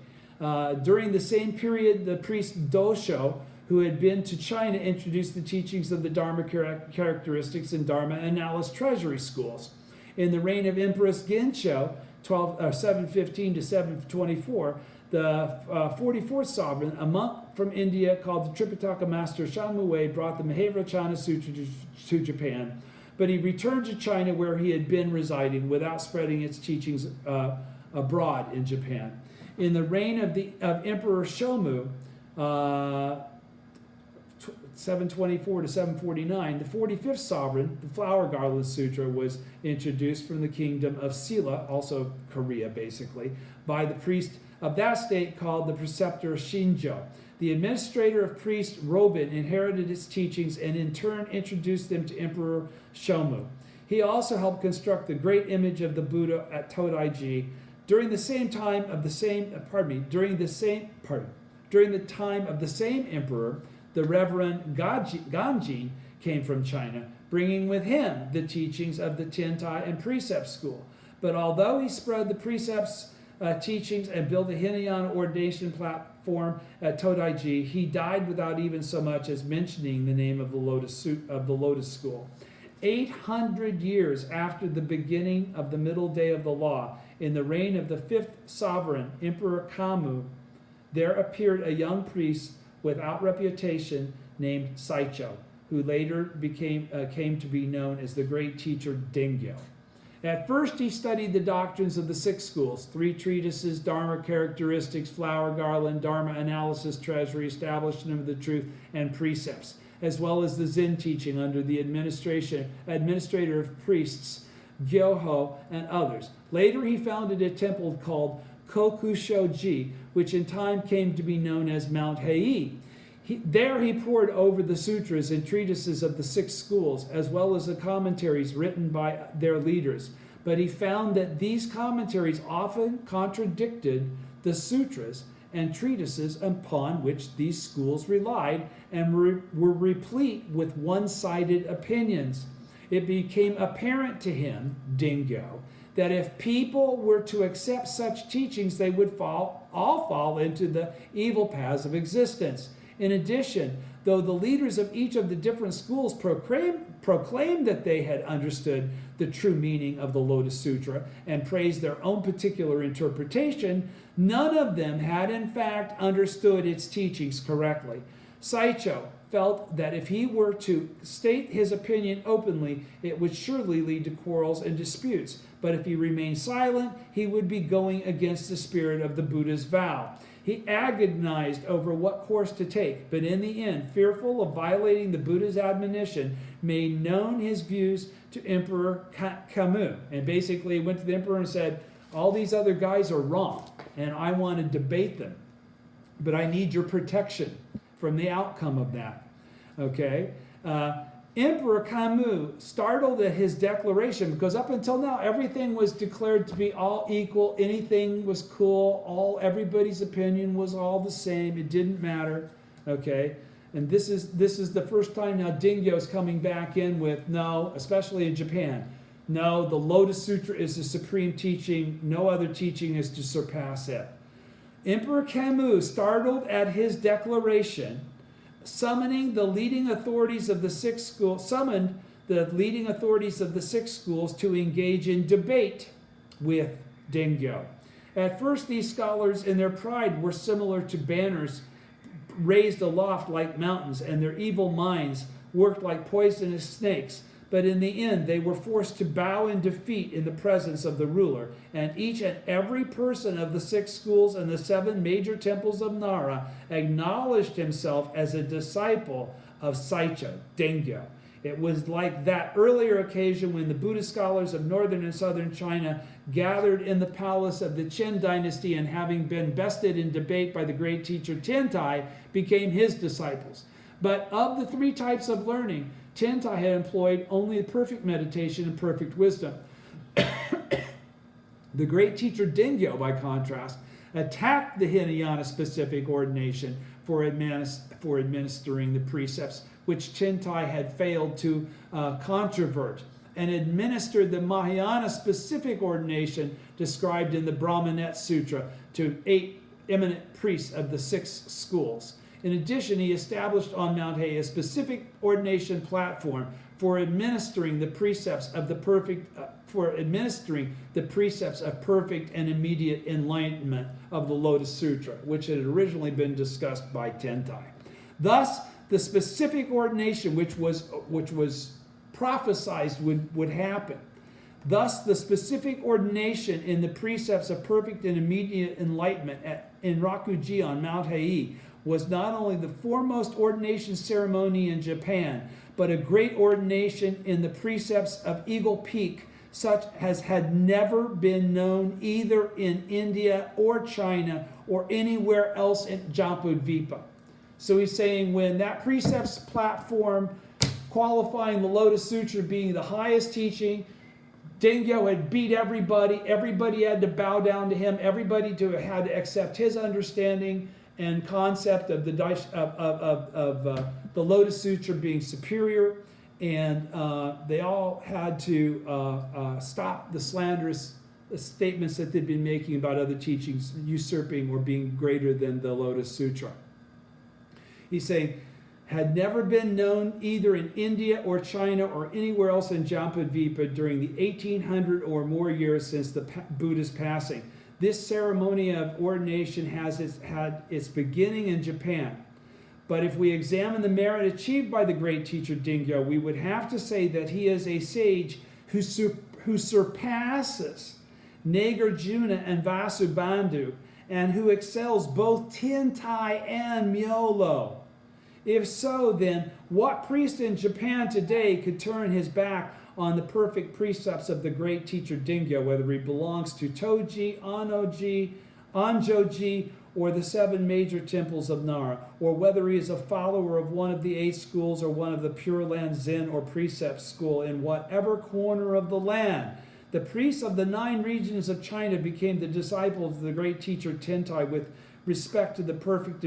During the same period, the priest Gosho, who had been to China, introduced the teachings of the Dharma characteristics and Dharma analysis treasury schools. In the reign of Empress Gensho, 715 to 724, the 44th sovereign, a monk from India called the Tripitaka master Shanmue, brought the Mahavrachana Sutra to Japan, but he returned to China, where he had been residing, without spreading its teachings abroad in Japan. In the reign of Emperor Shomu, 724 to 749, the 45th sovereign, the Flower Garland Sutra, was introduced from the kingdom of Silla, also Korea basically, by the priest of that state called the preceptor Shinjo. The administrator of priest Robin inherited its teachings and in turn introduced them to Emperor Shomu. He also helped construct the great image of the Buddha at Todaiji. During the time of the same emperor, the Reverend Ganjin came from China, bringing with him the teachings of the Tentai and Precept School. But although he spread the Precepts teachings and built a Hinayan ordination platform at Todaiji, he died without even so much as mentioning the name of the Lotus School. 800 years after the beginning of the middle day of the law, in the reign of the 5th sovereign, Emperor Kamu, there appeared a young priest without reputation named Saicho, who later came to be known as the great teacher Dengyo. At first, he studied the doctrines of the 6 schools, 3 treatises, Dharma characteristics, flower garland, Dharma analysis, treasury, establishment of the truth, and precepts, as well as the Zen teaching under the administrator of priests, Gyoho, and others. Later, he founded a temple called Kokushoji, which in time came to be known as Mount Hei. There he pored over the sutras and treatises of the 6 schools, as well as the commentaries written by their leaders. But he found that these commentaries often contradicted the sutras and treatises upon which these schools relied and were replete with one-sided opinions. It became apparent to him, Dengyo, that if people were to accept such teachings, they would all fall into the evil paths of existence. In addition, though the leaders of each of the different schools proclaimed that they had understood the true meaning of the Lotus Sutra and praised their own particular interpretation, none of them had in fact understood its teachings correctly. Saicho felt that if he were to state his opinion openly, it would surely lead to quarrels and disputes. But if he remained silent, he would be going against the spirit of the Buddha's vow. He agonized over what course to take, but in the end, fearful of violating the Buddha's admonition, made known his views to Emperor Camus. And basically went to the emperor and said, all these other guys are wrong, and I want to debate them. But I need your protection from the outcome of that. Okay? Emperor Camus startled at his declaration, because up until now everything was declared to be all equal, anything was cool, everybody's opinion was all the same, it didn't matter. Okay? And this is the first time now Dingyo's coming back in with, no, especially in Japan, no, the Lotus Sutra is the supreme teaching, no other teaching is to surpass it. Emperor Camus, startled at his declaration, summoned the leading authorities of the six schools to engage in debate with Dingyo. At first, these scholars in their pride were similar to banners raised aloft like mountains, and their evil minds worked like poisonous snakes. But in the end, they were forced to bow in defeat in the presence of the ruler, and each and every person of the six schools and the 7 major temples of Nara acknowledged himself as a disciple of Saicho, Dingyo. It was like that earlier occasion when the Buddhist scholars of northern and southern China gathered in the palace of the Qin dynasty, and having been bested in debate by the great teacher Tiantai, became his disciples. But of the 3 types of learning, Tiantai had employed only perfect meditation and perfect wisdom. The great teacher Dingyo, by contrast, attacked the Hinayana-specific ordination for administering the precepts which Tiantai had failed to controvert, and administered the Mahayana-specific ordination described in the Brahmanet Sutra to 8 eminent priests of the 6 schools. In addition, he established on Mount Hay a specific ordination platform for administering the precepts of perfect and immediate enlightenment of the Lotus Sutra, which had originally been discussed by Tiantai. Thus, the specific ordination which was prophesied would happen. Thus, the specific ordination in the precepts of perfect and immediate enlightenment in Rakuji on Mount Hei was not only the foremost ordination ceremony in Japan, but a great ordination in the precepts of Eagle Peak, such as had never been known either in India or China or anywhere else in Jambudvipa. So he's saying when that precepts platform qualifying the Lotus Sutra being the highest teaching, Dingyo had beat everybody. Everybody had to bow down to him. Everybody had to accept his understanding and concept of the Lotus Sutra being superior, and they all had to stop the slanderous statements that they'd been making about other teachings usurping or being greater than the Lotus Sutra. He's saying, had never been known either in India or China or anywhere else in Jambudvipa during the 1800 or more years since the Buddha's passing. This ceremony of ordination had its beginning in Japan. But if we examine the merit achieved by the great teacher Dingyo, we would have to say that he is a sage who surpasses Nagarjuna and Vasubandhu, and who excels both Tiantai and Myolo. If so, then what priest in Japan today could turn his back on the perfect precepts of the great teacher Dingyo, whether he belongs to Toji, Anoji, Anjoji, or the 7 major temples of Nara, or whether he is a follower of one of the 8 schools or one of the Pure Land Zen or Precept school in whatever corner of the land. The priests of the 9 regions of China became the disciples of the great teacher Tiantai with respect to the perfect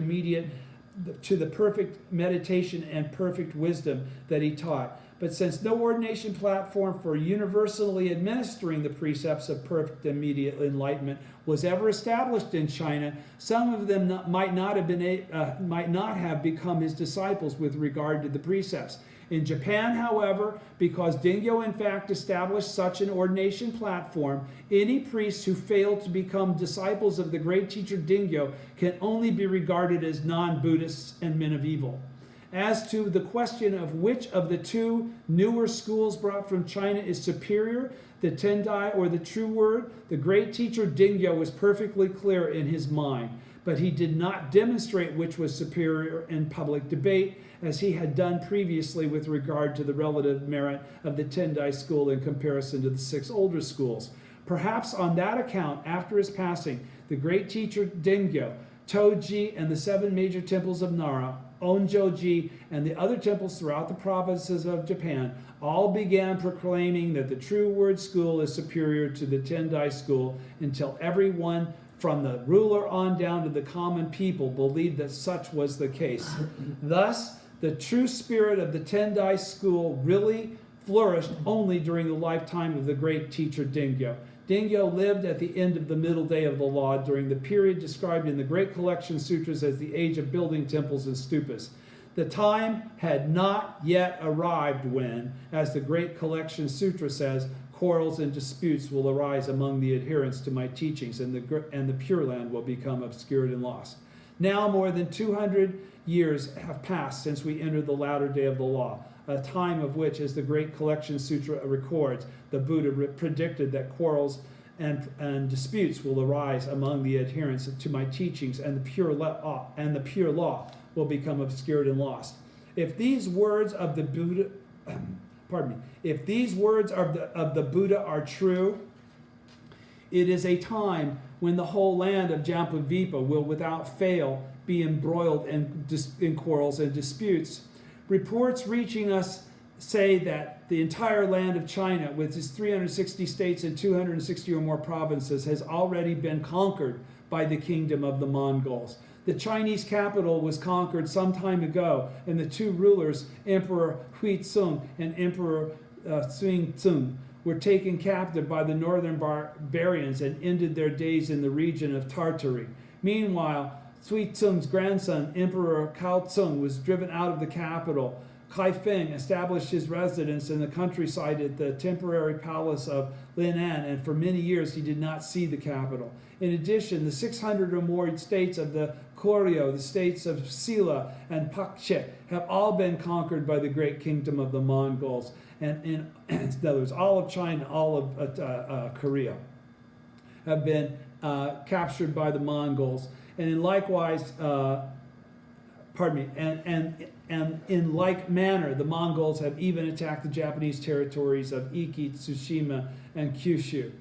meditation and perfect wisdom that he taught. But since no ordination platform for universally administering the precepts of perfect immediate enlightenment was ever established in China, some of them might not have become his disciples with regard to the precepts. In Japan, however, because Dingyo in fact established such an ordination platform, any priests who fail to become disciples of the great teacher Dingyo can only be regarded as non-Buddhists and men of evil. As to the question of which of the 2 newer schools brought from China is superior, the Tendai or the true word, the great teacher Dingyo was perfectly clear in his mind. but he did not demonstrate which was superior in public debate, as he had done previously with regard to the relative merit of the Tendai school in comparison to the 6 older schools. Perhaps on that account, after his passing, the great teacher Dengyo, Toji, and the 7 major temples of Nara, Onjoji, and the other temples throughout the provinces of Japan all began proclaiming that the true word school is superior to the Tendai school, until everyone from the ruler on down to the common people believed that such was the case. Thus, the true spirit of the Tendai school really flourished only during the lifetime of the great teacher Dengyo. Dengyo lived at the end of the middle day of the law during the period described in the Great Collection Sutras as the age of building temples and stupas. The time had not yet arrived when, as the Great Collection Sutra says, quarrels and disputes will arise among the adherents to my teachings, and the Pure Land will become obscured and lost. Now more than 200 years have passed since we entered the latter day of the law, a time of which, as the Great Collection Sutra records, the Buddha predicted that quarrels and disputes will arise among the adherents to my teachings, and the pure law will become obscured and lost. If these words of the Buddha, if these words of the Buddha are true, it is a time when the whole land of Jambuvipa will without fail be embroiled in quarrels and disputes. Reports reaching us say that the entire land of China, with its 360 states and 260 or more provinces, has already been conquered by the kingdom of the Mongols. The Chinese capital was conquered some time ago, and the 2 rulers, Emperor Huizong and Emperor Xuanzong, were taken captive by the northern barbarians and ended their days in the region of Tartary. Meanwhile, Xuanzong's grandson, Emperor Kaozong, was driven out of the capital. Kai Feng established his residence in the countryside at the temporary palace of Linan, and for many years he did not see the capital. In addition, the 600 or more states of the Koryo, the states of Silla and Pakche, have all been conquered by the great kingdom of the Mongols. And in other words, all of China, all of Korea have been captured by the Mongols. And in likewise, and in like manner, the Mongols have even attacked the Japanese territories of Iki, Tsushima, and Kyushu.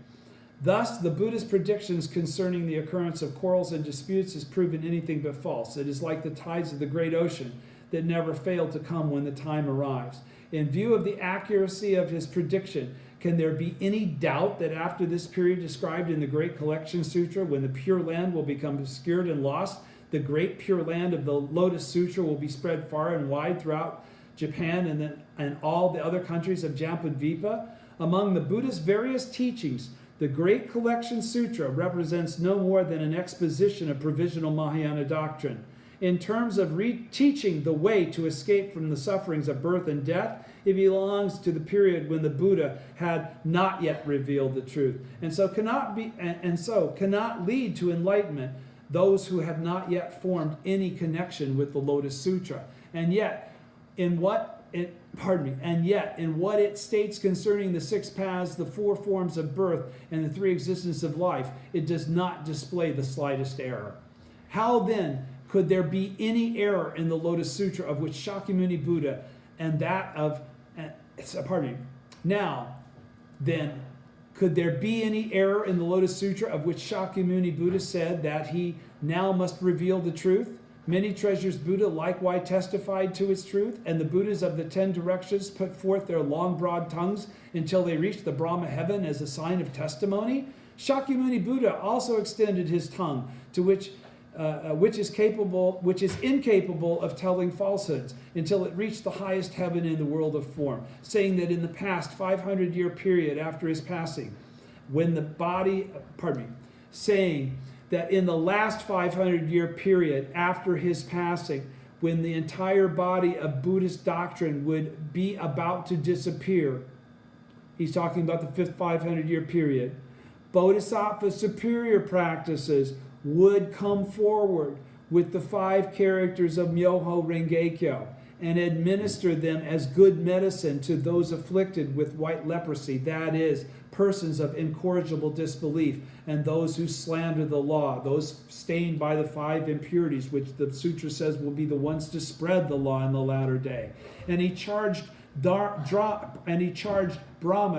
Thus, the Buddha's predictions concerning the occurrence of quarrels and disputes has proven anything but false. It is like the tides of the great ocean that never fail to come when the time arrives. In view of the accuracy of his prediction, can there be any doubt that after this period described in the Great Collection Sutra, when the Pure Land will become obscured and lost, the great Pure Land of the Lotus Sutra will be spread far and wide throughout Japan and all the other countries of Jambuvipa? Among the Buddha's various teachings, the Great Collection Sutra represents no more than an exposition of provisional Mahayana doctrine. In terms of teaching the way to escape from the sufferings of birth and death, it belongs to the period when the Buddha had not yet revealed the truth, and so cannot lead to enlightenment those who have not yet formed any connection with the Lotus Sutra. And yet, in what it states concerning the 6 paths, the 4 forms of birth, and the 3 existences of life, it does not display the slightest error. How then could there be any error in the Lotus Sutra of which Shakyamuni Buddha and that of, now then, could there be any error in the Lotus Sutra of which Shakyamuni Buddha said that he now must reveal the truth? Many treasures Buddha likewise testified to its truth, and the Buddhas of the 10 directions put forth their long, broad tongues until they reached the Brahma heaven as a sign of testimony. Shakyamuni Buddha also extended his tongue, to which is incapable of telling falsehoods, until it reached the highest heaven in the world of form, saying that in the past 500-year period after his passing, saying that in the last 500-year period after his passing, when the entire body of Buddhist doctrine would be about to disappear, he's talking about the 5th 500-year period, Bodhisattva superior practices would come forward with the 5 characters of Myoho Renge Kyo, and administer them as good medicine to those afflicted with white leprosy, that is, persons of incorrigible disbelief, and those who slander the law, those stained by the 5 impurities, which the sutra says will be the ones to spread the law in the latter day. And he charged Brahma,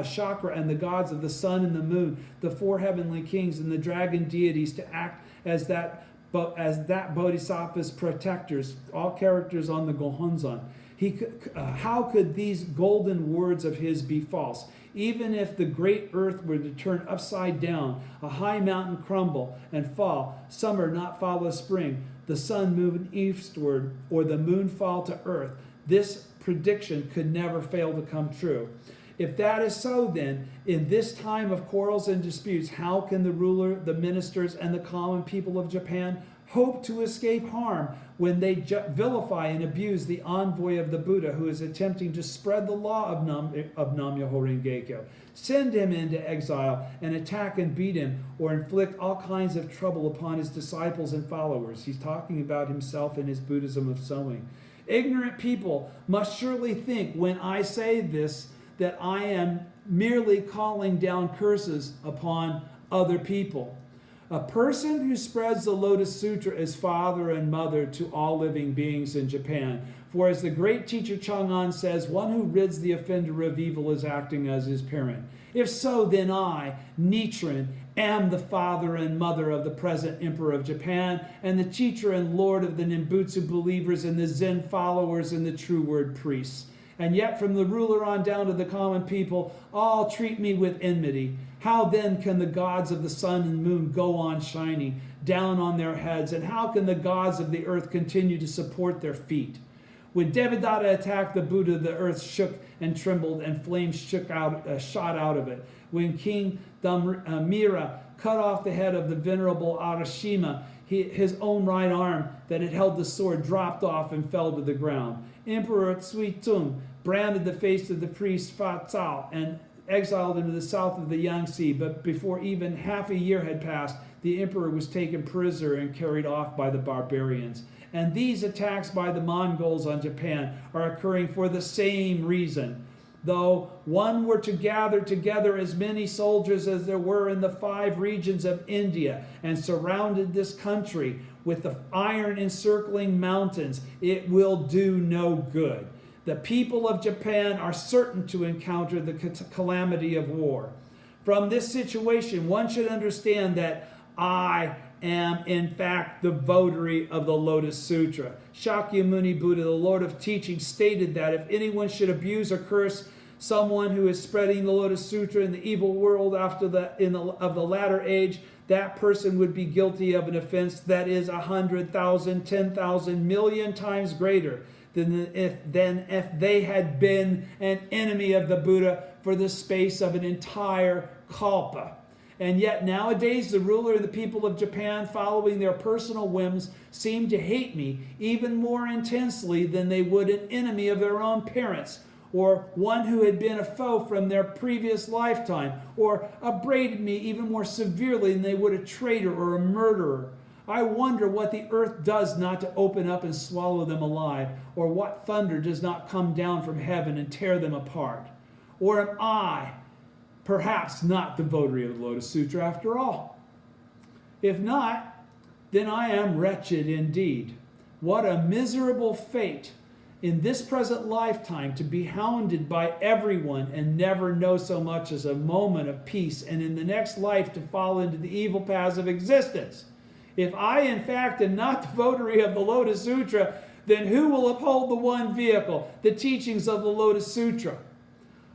Chakra, and the gods of the sun and the moon, the 4 heavenly kings, and the dragon deities to act as that bodhisattva's protectors, all characters on the Gohonzon. How could these golden words of his be false? Even if the great earth were to turn upside down, a high mountain crumble and fall, summer not follow spring, the sun move eastward, or the moon fall to earth, this prediction could never fail to come true. If that is so, then, in this time of quarrels and disputes, how can the ruler, the ministers, and the common people of Japan hope to escape harm when they vilify and abuse the envoy of the Buddha who is attempting to spread the law of Nam-myoho Renge-kyo? Send him into exile and attack and beat him, or inflict all kinds of trouble upon his disciples and followers. He's talking about himself and his Buddhism of sowing. Ignorant people must surely think when I say this that I am merely calling down curses upon other people. A person who spreads the Lotus Sutra is father and mother to all living beings in Japan. For as the great teacher Chang'an says, one who rids the offender of evil is acting as his parent. If so, then I, Nichiren, am the father and mother of the present emperor of Japan, and the teacher and lord of the Nimbutsu believers and the Zen followers and the true word priests. And yet from the ruler on down to the common people, all treat me with enmity. How then can the gods of the sun and moon go on shining down on their heads? And how can the gods of the earth continue to support their feet? When Devadatta attacked the Buddha, the earth shook and trembled, and flames shot out of it. When King Mira cut off the head of the venerable Arashima, his own right arm that had held the sword dropped off and fell to the ground. Emperor Tsuitung branded the face of the priest Fa Cao and exiled him to the south of the Yangtze, but before even half a year had passed, the emperor was taken prisoner and carried off by the barbarians. And these attacks by the Mongols on Japan are occurring for the same reason. Though one were to gather together as many soldiers as there were in the 5 regions of India and surrounded this country with the iron encircling mountains, it will do no good. The people of Japan are certain to encounter the calamity of war. From this situation, one should understand that I am, in fact, the votary of the Lotus Sutra. Shakyamuni Buddha, the Lord of Teaching, stated that if anyone should abuse or curse someone who is spreading the Lotus Sutra in the evil world of the latter age, that person would be guilty of an offense that is 100,000, 10,000, million times greater than if they had been an enemy of the Buddha for the space of an entire kalpa. And yet nowadays the ruler and the people of Japan, following their personal whims, seem to hate me even more intensely than they would an enemy of their own parents, or one who had been a foe from their previous lifetime, or upbraided me even more severely than they would a traitor or a murderer. I wonder what the earth does not to open up and swallow them alive, or what thunder does not come down from heaven and tear them apart. Or am I perhaps not the votary of the Lotus Sutra after all? If not, then I am wretched indeed. What a miserable fate in this present lifetime to be hounded by everyone and never know so much as a moment of peace, and in the next life to fall into the evil paths of existence. If I, in fact, am not the votary of the Lotus Sutra, then who will uphold the one vehicle, the teachings of the Lotus Sutra?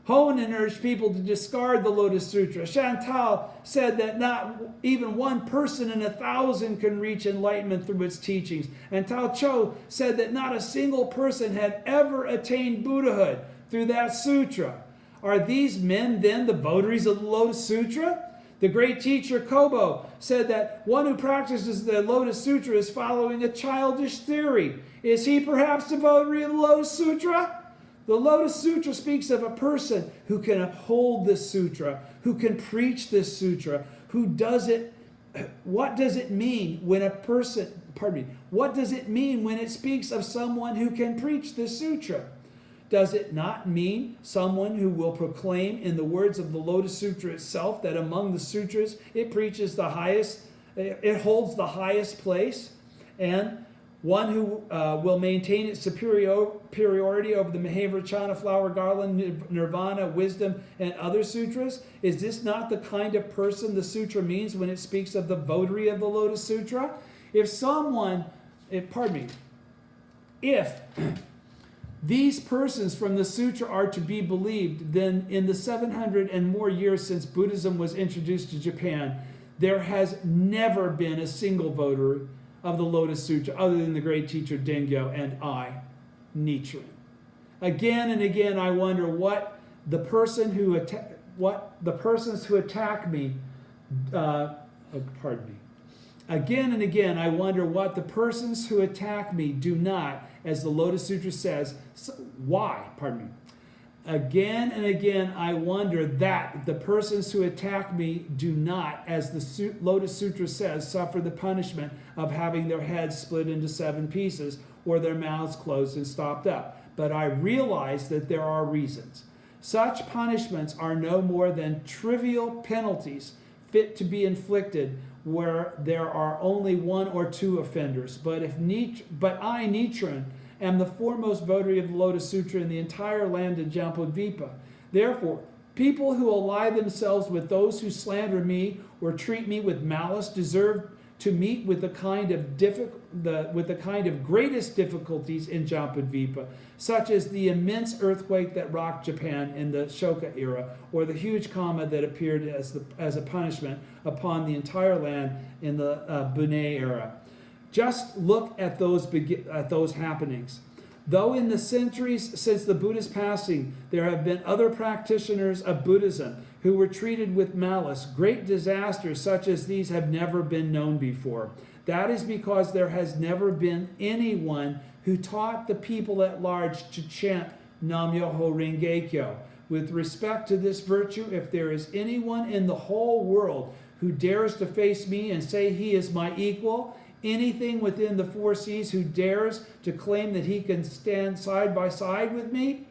Honen urged people to discard the Lotus Sutra. Chantal said that not even one person in 1,000 can reach enlightenment through its teachings. And Tao Cho said that not a single person had ever attained Buddhahood through that sutra. Are these men then the votaries of the Lotus Sutra? The great teacher Kobo said that one who practices the Lotus Sutra is following a childish theory. Is he perhaps the votary of the Lotus Sutra? The Lotus Sutra speaks of a person who can uphold this sutra, who can preach this sutra, who does it. What does it mean when a person What does it mean when it speaks of someone who can preach the sutra? Does it not mean someone who will proclaim in the words of the Lotus Sutra itself that among the sutras it preaches the highest, it holds the highest place, and one who will maintain its superiority over the Mahavrachana, flower garland, nirvana, wisdom, and other sutras? Is this not the kind of person the sutra means when it speaks of the votary of the Lotus Sutra? If these persons from the sutra are to be believed, then in the 700 and more years since Buddhism was introduced to Japan, there has never been a single votary of the Lotus Sutra other than the great teacher Dengyo and I, Nichiren. Again and again I wonder what the persons who attack me, Again and again I wonder what the persons who attack me do not, as the Lotus Sutra says, Again and again I wonder that the persons who attack me do not, as the Lotus Sutra says, suffer the punishment of having their heads split into 7 pieces or their mouths closed and stopped up. But I realize that there are reasons. Such punishments are no more than trivial penalties fit to be inflicted where there are only 1 or 2 offenders. But I, Nichiren, am the foremost votary of the Lotus Sutra in the entire land of Jambudvipa. Therefore, people who ally themselves with those who slander me or treat me with malice deserve to meet with the kind of greatest difficulties in Jambudvipa, such as the immense earthquake that rocked Japan in the Shoka era, or the huge comet that appeared as a punishment upon the entire land in the Bunei era. Just look at those happenings. Though in the centuries since the Buddha's passing, there have been other practitioners of Buddhism who were treated with malice, great disasters such as these have never been known before. That is because there has never been anyone who taught the people at large to chant Nam-myoho Renge-kyo. With respect to this virtue, if there is anyone in the whole world who dares to face me and say he is my equal, anything within the 4 seas who dares to claim that he can stand side by side with me?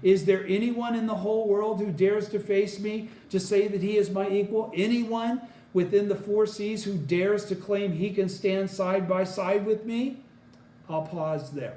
Is there anyone in the whole world who dares to face me to say that he is my equal? Anyone within the 4 seas who dares to claim he can stand side by side with me? I'll pause there.